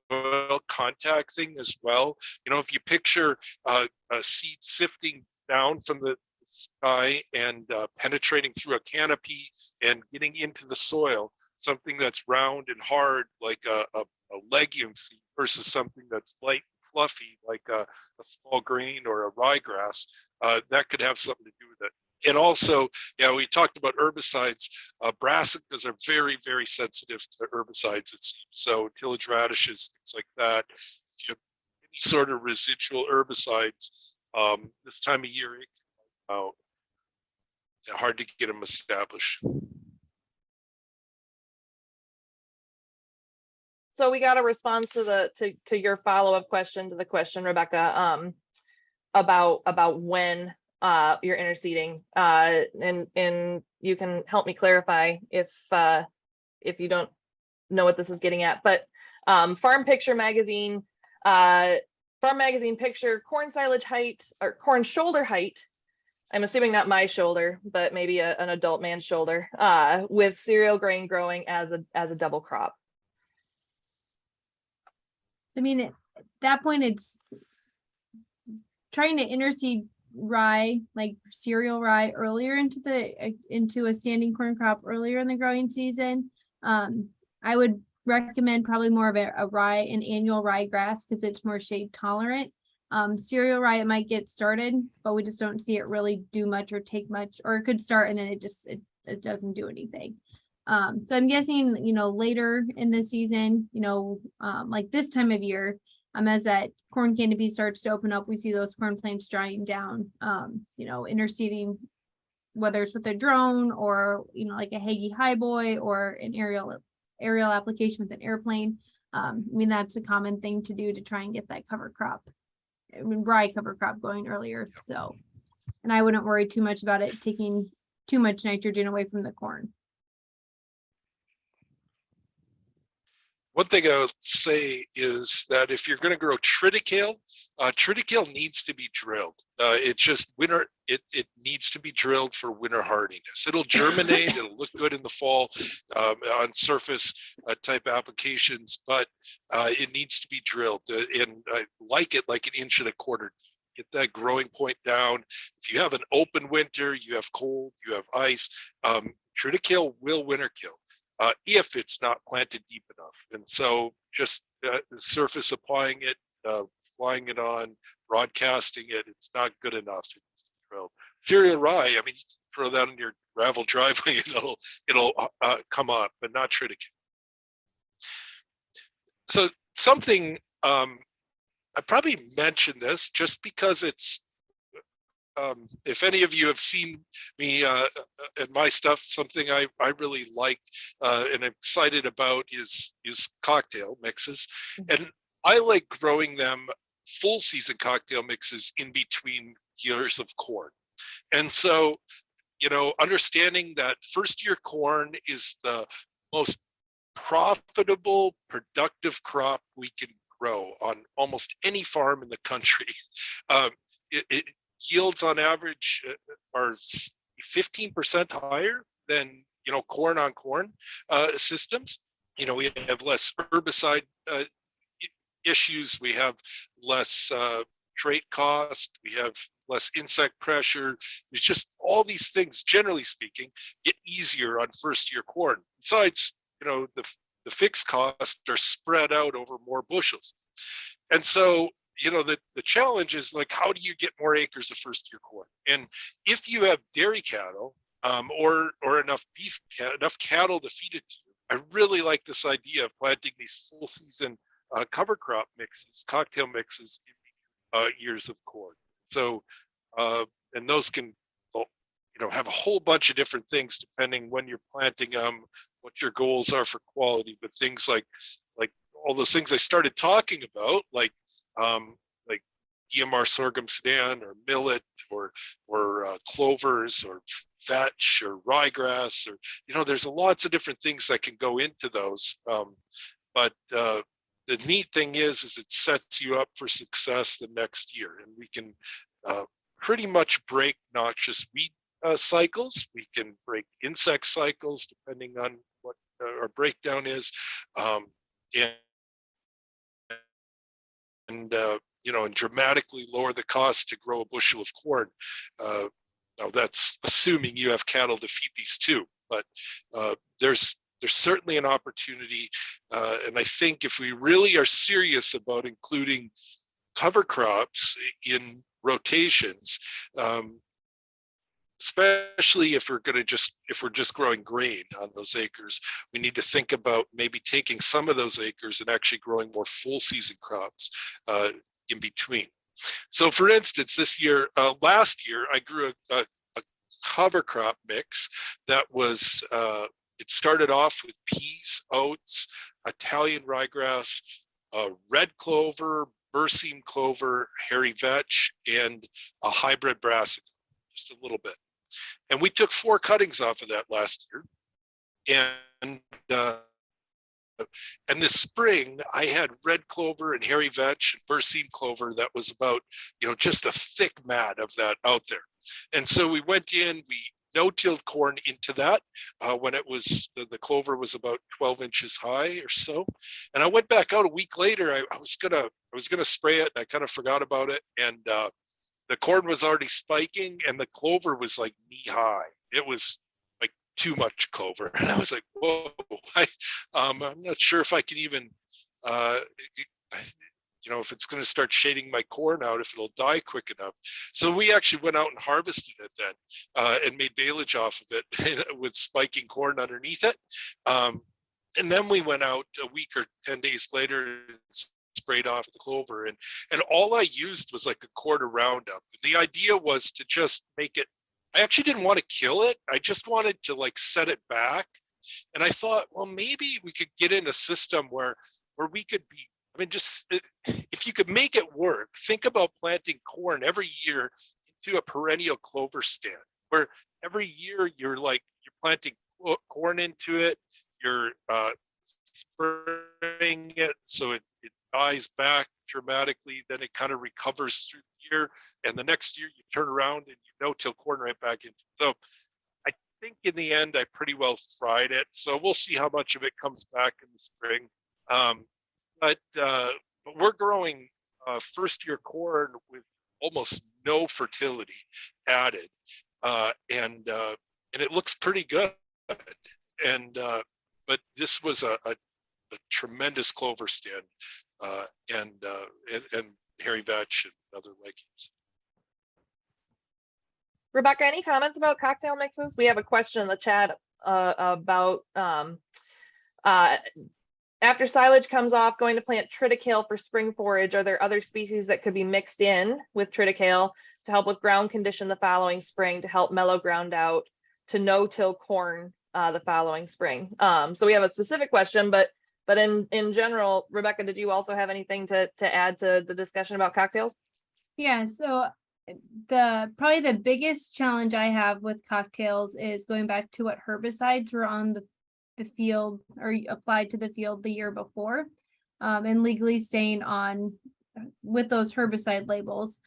soil contact thing as well. You know, if you picture a seed sifting down from the sky and penetrating through a canopy and getting into the soil, something that's round and hard like a legume seed versus something that's light and fluffy like a small grain or a ryegrass, that could have something to do with it. And also, yeah, we talked about herbicides. Brassicas are very, very sensitive to herbicides, it seems. So tillage radishes, things like that. If you have any sort of residual herbicides, this time of year, it can come out. Hard to get them established. So we got a response to your follow-up question to the question, Rebecca, about when you're interseeding, and you can help me clarify if you don't know what this is getting at. But Farm Picture magazine, picture corn silage height or corn shoulder height. I'm assuming not my shoulder, but maybe an adult man's shoulder, with cereal grain growing as a double crop. I mean, at that point, it's trying to interseed rye, like cereal rye, earlier into a standing corn crop earlier in the growing season. I would recommend probably more of an annual ryegrass because it's more shade tolerant. Cereal rye, it might get started, but we just don't see it really do much or take much, or it could start and then it doesn't do anything. So I'm guessing, later in the season, like this time of year, as that corn canopy starts to open up, we see those corn plants drying down, interseeding, whether it's with a drone or, like a Hagee Highboy or an aerial application with an airplane. That's a common thing to do to try and get that cover crop, rye cover crop going earlier. So, and I wouldn't worry too much about it taking too much nitrogen away from the corn. One thing I would say is that if you're going to grow triticale, triticale needs to be drilled. It needs to be drilled for winter hardiness. It'll germinate, it'll look good in the fall on surface type applications, but it needs to be drilled. And I like it like 1.25 inches. Get that growing point down. If you have an open winter, you have cold, you have ice, triticale will winter kill. If it's not planted deep enough. And so just surface applying it, flying it on, broadcasting it, it's not good enough. It's drilled. Cereal rye, you throw that in your gravel driveway, it'll come up, but not triticale. So something, I probably mentioned this just because it's, if any of you have seen me and my stuff, something I really like and I'm excited about is cocktail mixes. And I like growing them full season cocktail mixes in between years of corn. And so, understanding that first year corn is the most profitable, productive crop we can grow on almost any farm in the country. Yields on average are 15% higher than corn on corn systems. We have less herbicide issues, we have less trait cost, we have less insect pressure. It's just all these things, generally speaking, get easier on first year corn. Besides, the fixed costs are spread out over more bushels. And so the challenge is like, how do you get more acres of first year corn? And if you have dairy cattle or enough cattle to feed it to, I really like this idea of planting these full season cover crop mixes, cocktail mixes in years of corn. So, and those can, have a whole bunch of different things depending when you're planting them, what your goals are for quality, but things like all those things I started talking about, like EMR sorghum sudan or millet or clovers or vetch or ryegrass, or there's lots of different things that can go into those. But the neat thing is it sets you up for success the next year, and we can pretty much break noxious weed cycles. We can break insect cycles depending on what our breakdown is, and you know, and dramatically lower the cost to grow a bushel of corn. Now that's assuming you have cattle to feed these too, but there's certainly an opportunity. And I think if we really are serious about including cover crops in rotations, especially if we're just growing grain on those acres, we need to think about maybe taking some of those acres and actually growing more full season crops in between. So for instance, this year, last year, I grew a cover crop mix that was, it started off with peas, oats, Italian ryegrass, red clover, berseem clover, hairy vetch, and a hybrid brassica, just a little bit. And we took 4 cuttings off of that last year. And this spring, I had red clover and hairy vetch and berseem clover that was about, you know, just a thick mat of that out there. And so we went in, we no-tilled corn into that when it was, the clover was about 12 inches high or so. And I went back out a week later. I was gonna spray it, and I kind of forgot about it. And the corn was already spiking, and the clover was like knee high. It was like too much clover, and I was like, whoa! I'm not sure if I can even, you know, if it's going to start shading my corn out, if it'll die quick enough. So we actually went out and harvested it then, and made baleage off of it with spiking corn underneath it. And then we went out a week or 10 days later and sprayed off the clover, and all I used was like a quart of Roundup. The idea was to just make it, I actually didn't want to kill it. I just wanted to like set it back. And I thought, well, maybe we could get in a system where we could be, I mean, just if you could make it work, think about planting corn every year into a perennial clover stand, where every year you're planting corn into it, you're spraying it so it dies back dramatically, then it kind of recovers through the year, and the next year you turn around and you no-till corn right back into it. So I think in the end I pretty well fried it, so we'll see how much of it comes back in the spring. But we're growing first year corn with almost no fertility added, and it looks pretty good. And but this was a tremendous clover stand, and hairy vetch and other legumes. Rebecca, any comments about cocktail mixes? We have a question in the chat about after silage comes off, going to plant triticale for spring forage. Are there other species that could be mixed in with triticale to help with ground condition the following spring, to help mellow ground out, to no-till corn the following spring? So we have a specific question, but in general, Rebecca, did you also have anything to add to the discussion about cocktails? Yeah, so probably the biggest challenge I have with cocktails is going back to what herbicides were on the field or applied to the field the year before, and legally staying on with those herbicide labels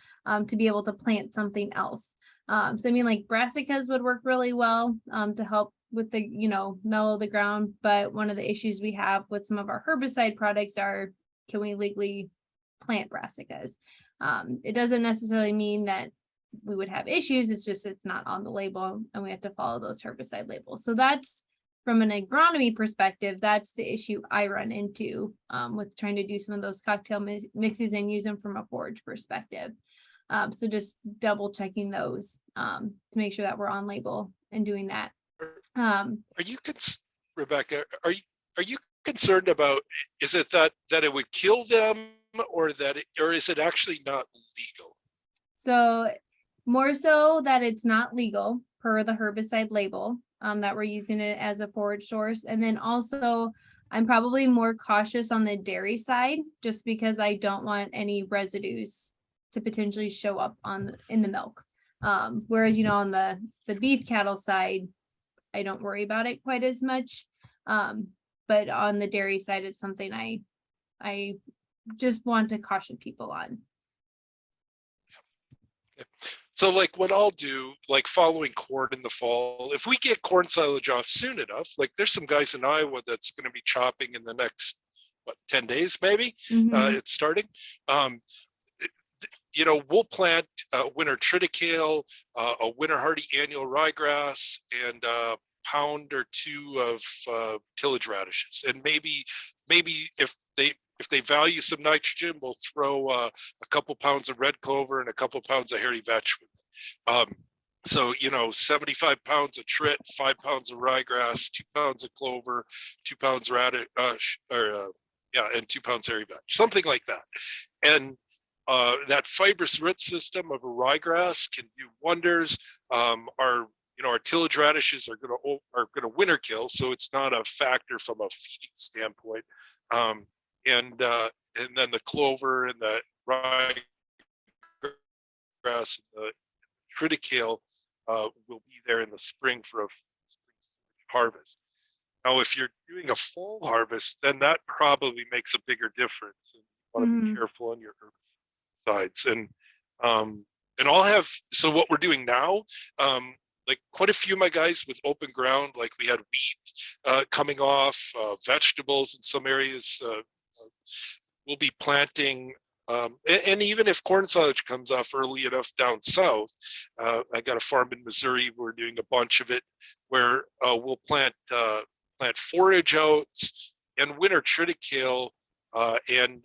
to be able to plant something else. So I mean, like brassicas would work really well to help with the, you know, mellow the ground. But one of the issues we have with some of our herbicide products are, can we legally plant brassicas? It doesn't necessarily mean that we would have issues. It's just, it's not on the label and we have to follow those herbicide labels. So that's, from an agronomy perspective, that's the issue I run into with trying to do some of those cocktail mixes and use them from a forage perspective. So just double checking those to make sure that we're on label and doing that. Are you, Rebecca, are you concerned about, is it that it would kill them, or is it actually not legal? So more so that it's not legal per the herbicide label, that we're using it as a forage source. And then also I'm probably more cautious on the dairy side, just because I don't want any residues to potentially show up in the milk. Whereas, you know, on the beef cattle side, I don't worry about it quite as much. But on the dairy side, it's something I just want to caution people on. Okay. So like what I'll do, like following corn in the fall, if we get corn silage off soon enough, like there's some guys in Iowa that's going to be chopping in the next, what, 10 days maybe. Mhm. It's starting. You know, we'll plant winter triticale, a winter hardy annual ryegrass, and a pound or two of tillage radishes. And maybe if they value some nitrogen, we'll throw a couple pounds of red clover and a couple pounds of hairy vetch with it. So, you know, 75 pounds of trit, 5 pounds of ryegrass, 2 pounds of clover, 2 pounds radish, and 2 pounds hairy vetch, something like that. And that fibrous root system of a ryegrass can do wonders. Our tillage radishes are gonna winter kill, so it's not a factor from a feeding standpoint. And then the clover and the ryegrass, and the triticale will be there in the spring for a harvest. Now, if you're doing a fall harvest, then that probably makes a bigger difference. And you want to be careful on your herbicides. And I'll have, so what we're doing now, like quite a few of my guys with open ground, like we had wheat coming off, vegetables in some areas. We'll be planting, and even if corn silage comes off early enough down south, I got a farm in Missouri, we're doing a bunch of it, where we'll plant forage oats and winter triticale and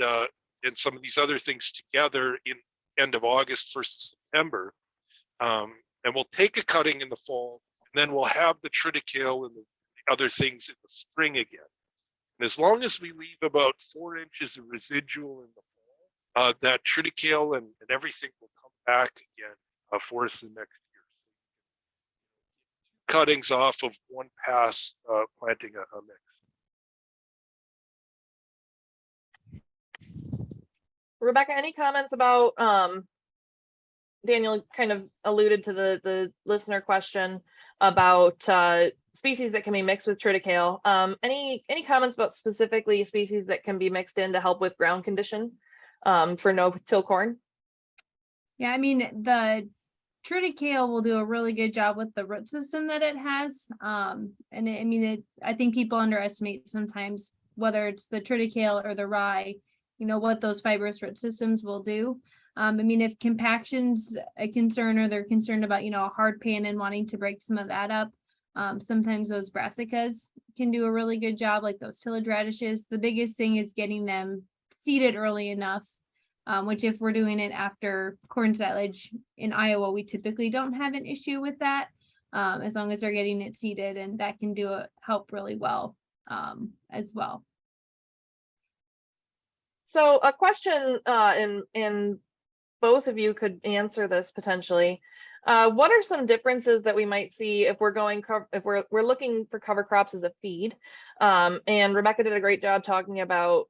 some of these other things together in end of August, 1st of September. And we'll take a cutting in the fall, and then we'll have the triticale and the other things in the spring again. And as long as we leave about 4 inches of residual in the fall, that triticale and everything will come back again for us the next year. So cuttings off of one pass, planting a mix. Rebecca, any comments about, Daniel kind of alluded to the listener question about species that can be mixed with triticale. Any comments about specifically species that can be mixed in to help with ground condition for no-till corn? Yeah, I mean, the triticale will do a really good job with the root system that it has. I think people underestimate sometimes whether it's the triticale or the rye, what those fibrous root systems will do. If compaction's a concern, or they're concerned about, a hard pan and wanting to break some of that up, sometimes those brassicas can do a really good job, like those tillage radishes. The biggest thing is getting them seeded early enough, which if we're doing it after corn silage in Iowa, we typically don't have an issue with that, as long as they're getting it seeded, and that can help really well as well. So a question, and both of you could answer this potentially. What are some differences that we might see if we're looking for cover crops as a feed? And Rebecca did a great job talking about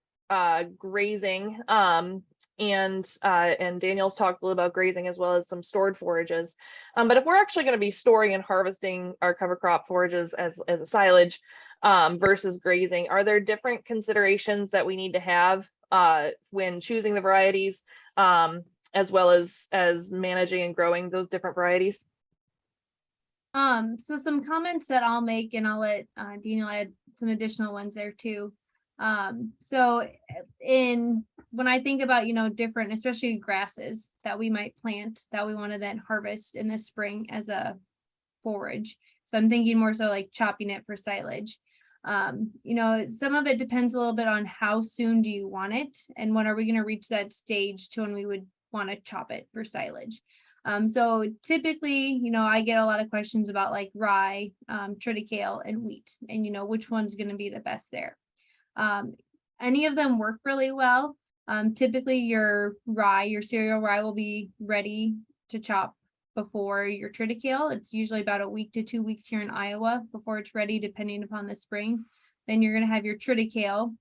grazing, and Daniel's talked a little about grazing as well as some stored forages. But if we're actually going to be storing and harvesting our cover crop forages as a silage versus grazing, are there different considerations that we need to have when choosing the varieties, as well as managing and growing those different varieties? So some comments that I'll make, and I'll let Daniel add some additional ones there too. So when I think about, different, especially grasses that we might plant that we want to then harvest in the spring as a forage. So I'm thinking more so like chopping it for silage. Some of it depends a little bit on how soon do you want it, and when are we going to reach that stage to when we would want to chop it for silage. So typically, I get a lot of questions about like rye, triticale, and wheat, and which one's going to be the best there. Any of them work really well. Typically your cereal rye will be ready to chop before your triticale. It's usually about a week to 2 weeks here in Iowa before it's ready, depending upon the spring. Then you're going to have your triticale.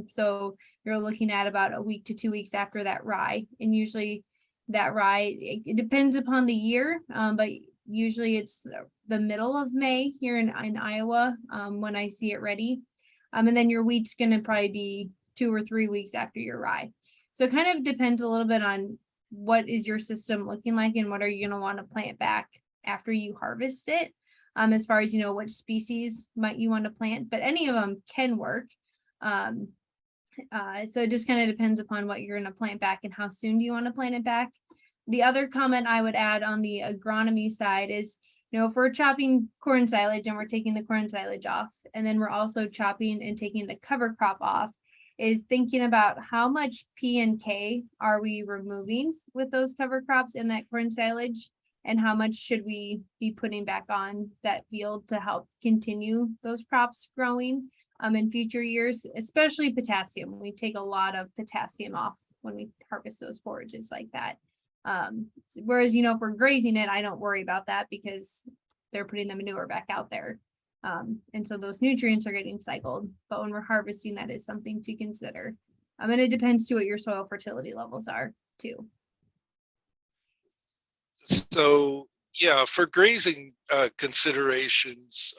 So you're looking at about a week to 2 weeks after that rye. And usually that rye, it depends upon the year, but usually it's the middle of May here in Iowa when I see it ready. And then your wheat's going to probably be 2 or 3 weeks after your rye. So it kind of depends a little bit on what is your system looking like and what are you going to want to plant back after you harvest it, as far as, which species might you want to plant, but any of them can work. So it just kind of depends upon what you're going to plant back and how soon do you want to plant it back. The other comment I would add on the agronomy side is, if we're chopping corn silage and we're taking the corn silage off, and then we're also chopping and taking the cover crop off, is thinking about how much P and K are we removing with those cover crops in that corn silage, and how much should we be putting back on that field to help continue those crops growing in future years, especially potassium. We take a lot of potassium off when we harvest those forages like that. Whereas, if we're grazing it, I don't worry about that because they're putting the manure back out there. And so those nutrients are getting cycled, but when we're harvesting, that is something to consider. And it depends to what your soil fertility levels are too. So yeah, for grazing considerations,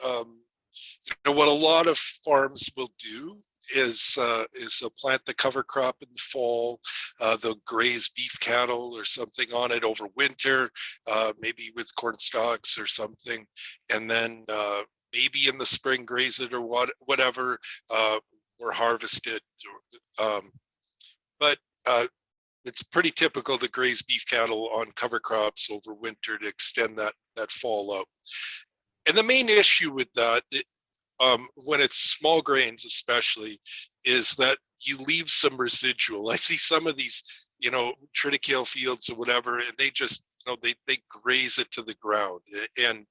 what a lot of farms will do is they'll plant the cover crop in the fall. They'll graze beef cattle or something on it over winter, maybe with corn stalks or something, and then maybe in the spring graze it or whatever, or harvest it. But it's pretty typical to graze beef cattle on cover crops over winter to extend that fall out. And the main issue with that, when it's small grains especially, is that you leave some residual. I see some of these, triticale fields or whatever, and they just, they graze it to the ground, and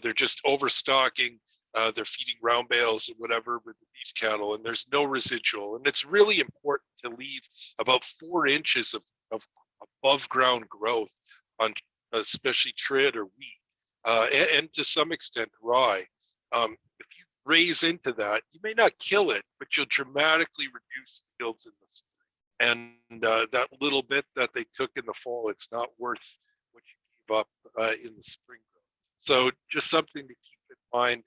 they're just overstocking. They're feeding round bales or whatever with the beef cattle, and there's no residual. And it's really important to leave about 4 inches of above ground growth on especially trid or wheat, and to some extent rye. If you raise into that, you may not kill it, but you'll dramatically reduce yields in the spring. And that little bit that they took in the fall, it's not worth what you gave up in the spring growth. So just something to keep in mind.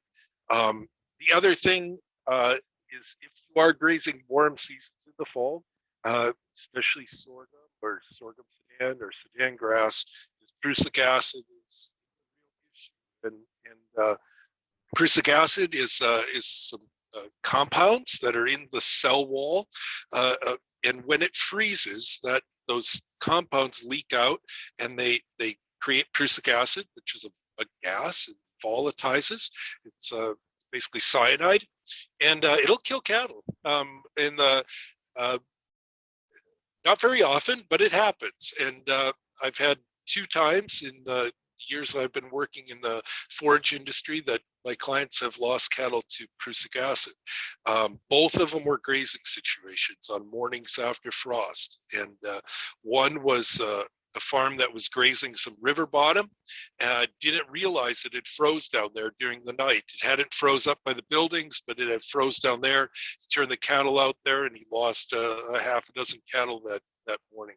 The other thing is, if you are grazing warm seasons in the fall, especially sorghum or sorghum Sudan or Sudan grass, prussic acid is a real issue. And prussic acid is some compounds that are in the cell wall, and when it freezes, those compounds leak out, and they create prussic acid, which is a gas. And volatilizes. It's basically cyanide, and it'll kill cattle. Not very often, but it happens. And I've had 2 times in the years I've been working in the forage industry that my clients have lost cattle to prussic acid. Both of them were grazing situations on mornings after frost, and one was a farm that was grazing some river bottom, didn't realize it had froze down there during the night. It hadn't froze up by the buildings, but it had froze down there. He turned the cattle out there, and he lost a half a dozen cattle that morning.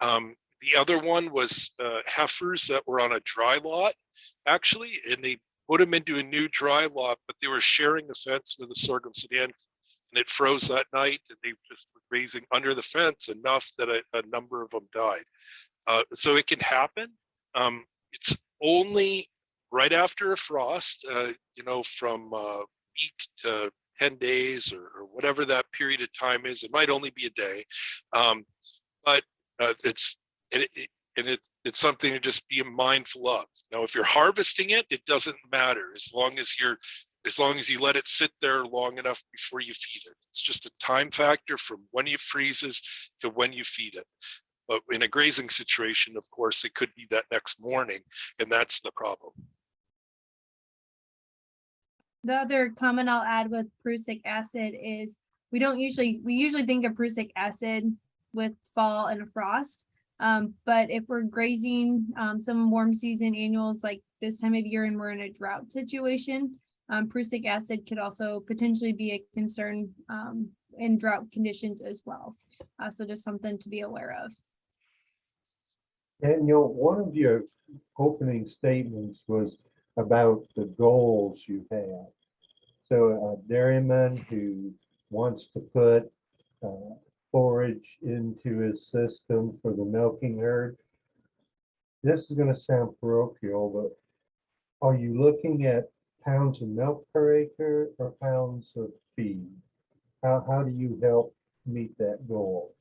The other one was heifers that were on a dry lot, actually, and they put them into a new dry lot, but they were sharing the fence with a sorghum Sudan, and it froze that night, and they just were grazing under the fence enough that a number of them died. So it can happen. It's only right after a frost, from a week to 10 days or whatever that period of time is. It might only be a day, but it's something to just be mindful of. Now, if you're harvesting it, it doesn't matter as long as you let it sit there long enough before you feed it. It's just a time factor from when it freezes to when you feed it. But in a grazing situation, of course, it could be that next morning, and that's the problem. The other comment I'll add with prussic acid is we usually think of prussic acid with fall and a frost. But if we're grazing some warm season annuals like this time of year and we're in a drought situation, prussic acid could also potentially be a concern in drought conditions as well. So just something to be aware of. Daniel, one of your opening statements was about the goals you have. So a dairyman who wants to put forage into his system for the milking herd. This is going to sound parochial, but are you looking at pounds of milk per acre or pounds of feed? How do you help meet that goal?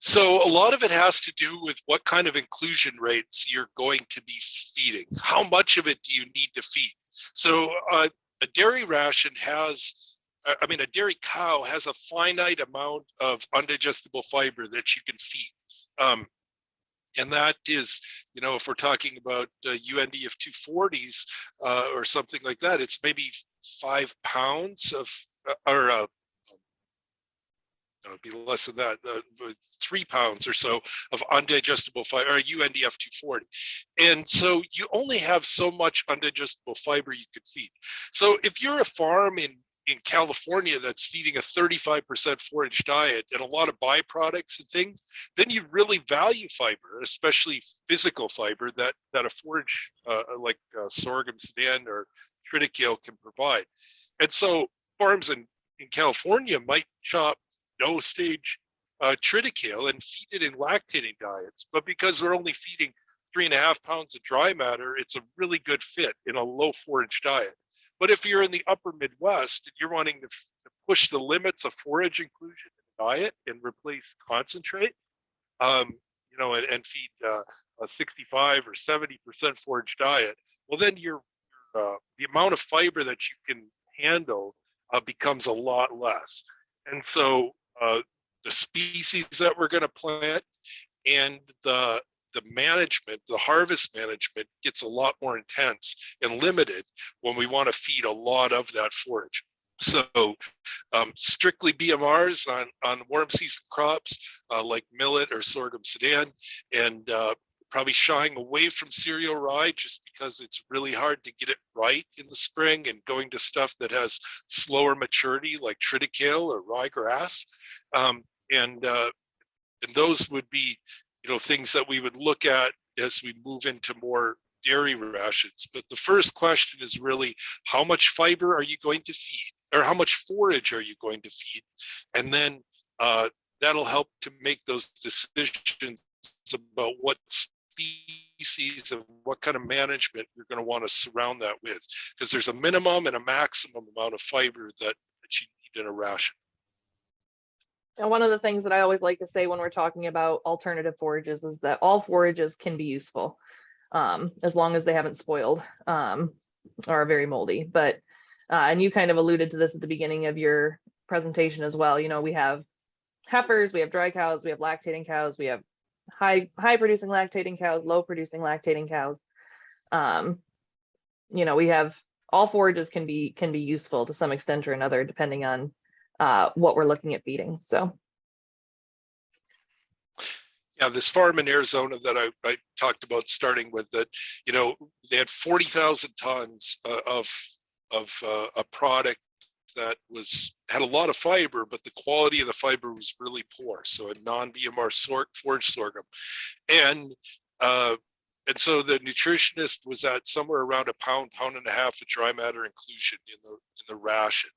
So a lot of it has to do with what kind of inclusion rates you're going to be feeding. How much of it do you need to feed? So a dairy ration has, a dairy cow has a finite amount of undigestible fiber that you can feed. And that is, if we're talking about UNDF 240s or something like that, it's maybe 5 pounds of, it'd be less than that, 3 pounds or so of undigestible fiber, or UNDF 240. And so you only have so much undigestible fiber you could feed. So if you're a farm in California that's feeding a 35% forage diet and a lot of byproducts and things, then you really value fiber, especially physical fiber that a forage like sorghum sudan or triticale can provide. And so farms in California might chop no stage triticale and feed it in lactating diets, but because we're only feeding 3.5 pounds of dry matter, it's a really good fit in a low forage diet. But if you're in the upper Midwest and you're wanting to push the limits of forage inclusion in the diet and replace concentrate, and feed a 65 or 70% forage diet, well, then the amount of fiber that you can handle becomes a lot less. And so the species that we're going to plant and the management, the harvest management gets a lot more intense and limited when we want to feed a lot of that forage. So strictly BMRs on warm season crops like millet or sorghum sudan, and probably shying away from cereal rye just because it's really hard to get it right in the spring, and going to stuff that has slower maturity like triticale or ryegrass. And those would be things that we would look at as we move into more dairy rations. But the first question is really, how much fiber are you going to feed, or how much forage are you going to feed? And then that'll help to make those decisions about what species and what kind of management you're going to want to surround that with, because there's a minimum and a maximum amount of fiber that you need in a ration. And one of the things that I always like to say when we're talking about alternative forages is that all forages can be useful, as long as they haven't spoiled or are very moldy. But and you kind of alluded to this at the beginning of your presentation as well. We have heifers, we have dry cows, we have lactating cows, we have high producing lactating cows, low producing lactating cows. We have all forages can be useful to some extent or another, depending on what we're looking at feeding. So yeah, this farm in Arizona that I talked about starting with, that they had 40,000 tons of a product that had a lot of fiber, but the quality of the fiber was really poor. So a non-BMR forage sorghum, and so the nutritionist was at somewhere around a pound and a half of dry matter inclusion in the ration.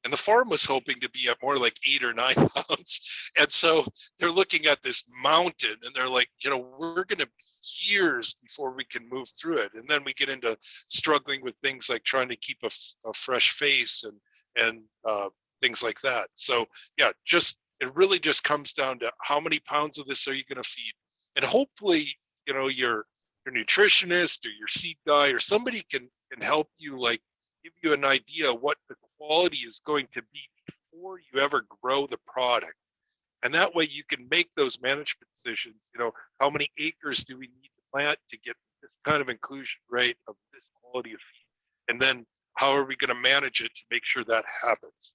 And the farm was hoping to be at more like 8 or 9 pounds. And so they're looking at this mountain and they're like, we're going to be years before we can move through it. And then we get into struggling with things like trying to keep a fresh face and things like that. So yeah, it really just comes down to how many pounds of this are you going to feed? And hopefully, your nutritionist or your seed guy or somebody can help you, like give you an idea what the quality is going to be before you ever grow the product. And that way you can make those management decisions. How many acres do we need to plant to get this kind of inclusion rate of this quality of feed? And then how are we going to manage it to make sure that happens?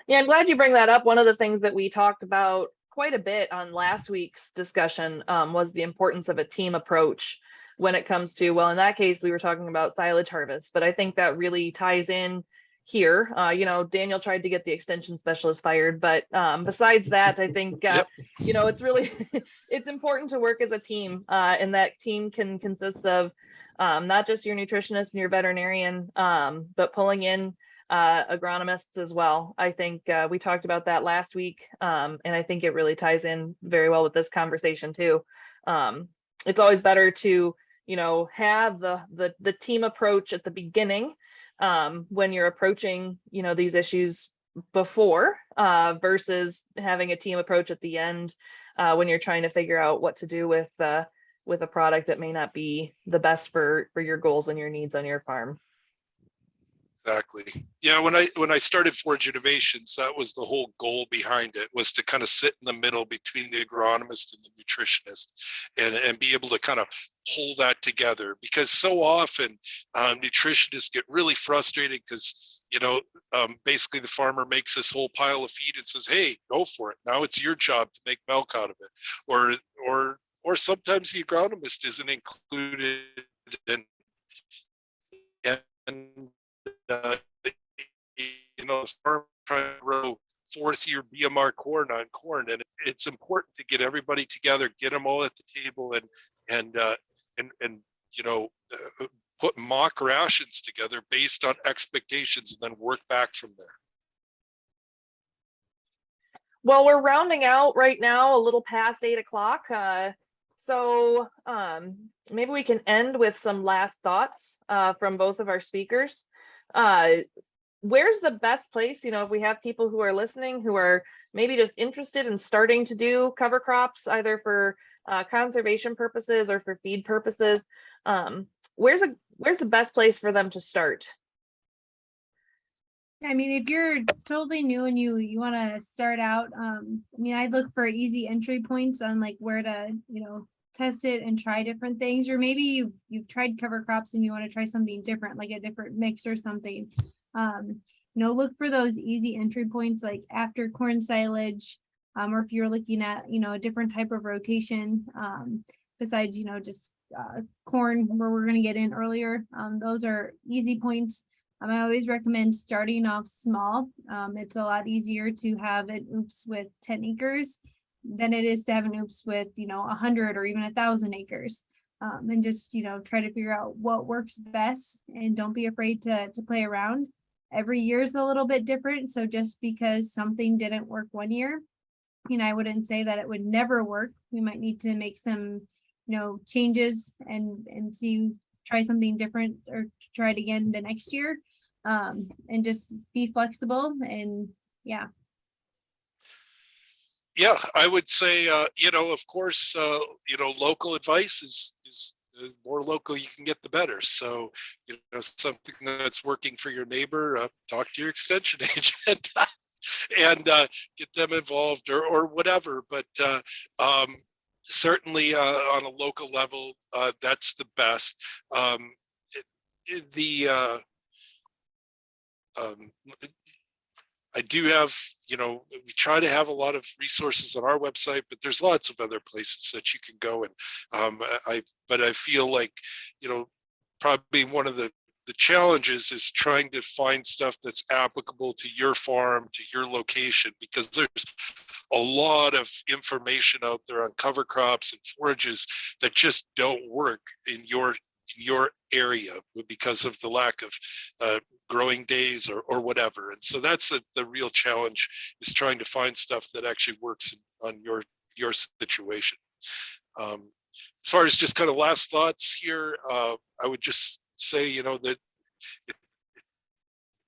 yeah, I'm glad you bring that up. One of the things that we talked about quite a bit on last week's discussion was the importance of a team approach when it comes to, well, in that case, we were talking about silage harvest, but I think that really ties in here. Daniel tried to get the extension specialist fired, but besides that, I think, it's really, it's important to work as a team, and that team can consist of not just your nutritionist and your veterinarian, but pulling in agronomists as well. I think we talked about that last week, and I think it really ties in very well with this conversation too. It's always better to have the team approach at the beginning, when you're approaching, these issues before versus having a team approach at the end when you're trying to figure out what to do with a product that may not be the best for your goals and your needs on your farm. Exactly. Yeah, when I started Forage Innovations, that was the whole goal behind it, was to kind of sit in the middle between the agronomist and the nutritionist and be able to kind of pull that together, because so often nutritionists get really frustrated because basically the farmer makes this whole pile of feed and says, hey, go for it, now it's your job to make milk out of it, or sometimes the agronomist isn't included in, and the farm trying to grow fourth year BMR corn on corn, and it's important to get everybody together, get them all at the table, and put mock rations together based on expectations, and then work back from there. Well, we're rounding out right now, a little past 8 o'clock. So maybe we can end with some last thoughts from both of our speakers. Where's the best place, if we have people who are listening who are maybe just interested in starting to do cover crops, either for conservation purposes or for feed purposes, where's the best place for them to start? I mean, if you're totally new and you want to start out, I'd look for easy entry points on like where to, test it and try different things, or maybe you've tried cover crops and you want to try something different, like a different mix or something. Look for those easy entry points, like after corn silage, or if you're looking at, a different type of rotation, besides, just corn, where we're going to get in earlier. Those are easy points. I always recommend starting off small. It's a lot easier to have an oops with 10 acres than it is to have an oops with, 100 or even 1,000 acres. And just, try to figure out what works best, and don't be afraid to play around. Every year is a little bit different. So just because something didn't work one year, I wouldn't say that it would never work. We might need to make some, changes and try something different, or try it again the next year. And just be flexible, and yeah. Yeah, I would say, of course, local advice is the more local you can get, the better. So, something that's working for your neighbor, talk to your extension agent and get them involved, or whatever. But certainly on a local level, that's the best. I do have, we try to have a lot of resources on our website, but there's lots of other places that you can go. And I feel like, probably one of the challenges is trying to find stuff that's applicable to your farm, to your location, because there's a lot of information out there on cover crops and forages that just don't work in your area because of the lack of growing days or whatever. And so that's the real challenge, is trying to find stuff that actually works on your situation. As far as just kind of last thoughts here, I would just say, that it's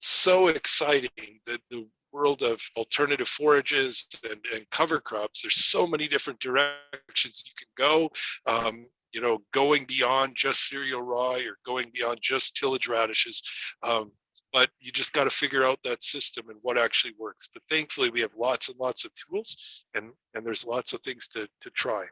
so exciting, that the world of alternative forages and cover crops, there's so many different directions you can go. Going beyond just cereal rye, or going beyond just tillage radishes. But you just got to figure out that system and what actually works. But thankfully, we have lots and lots of tools, and there's lots of things to try.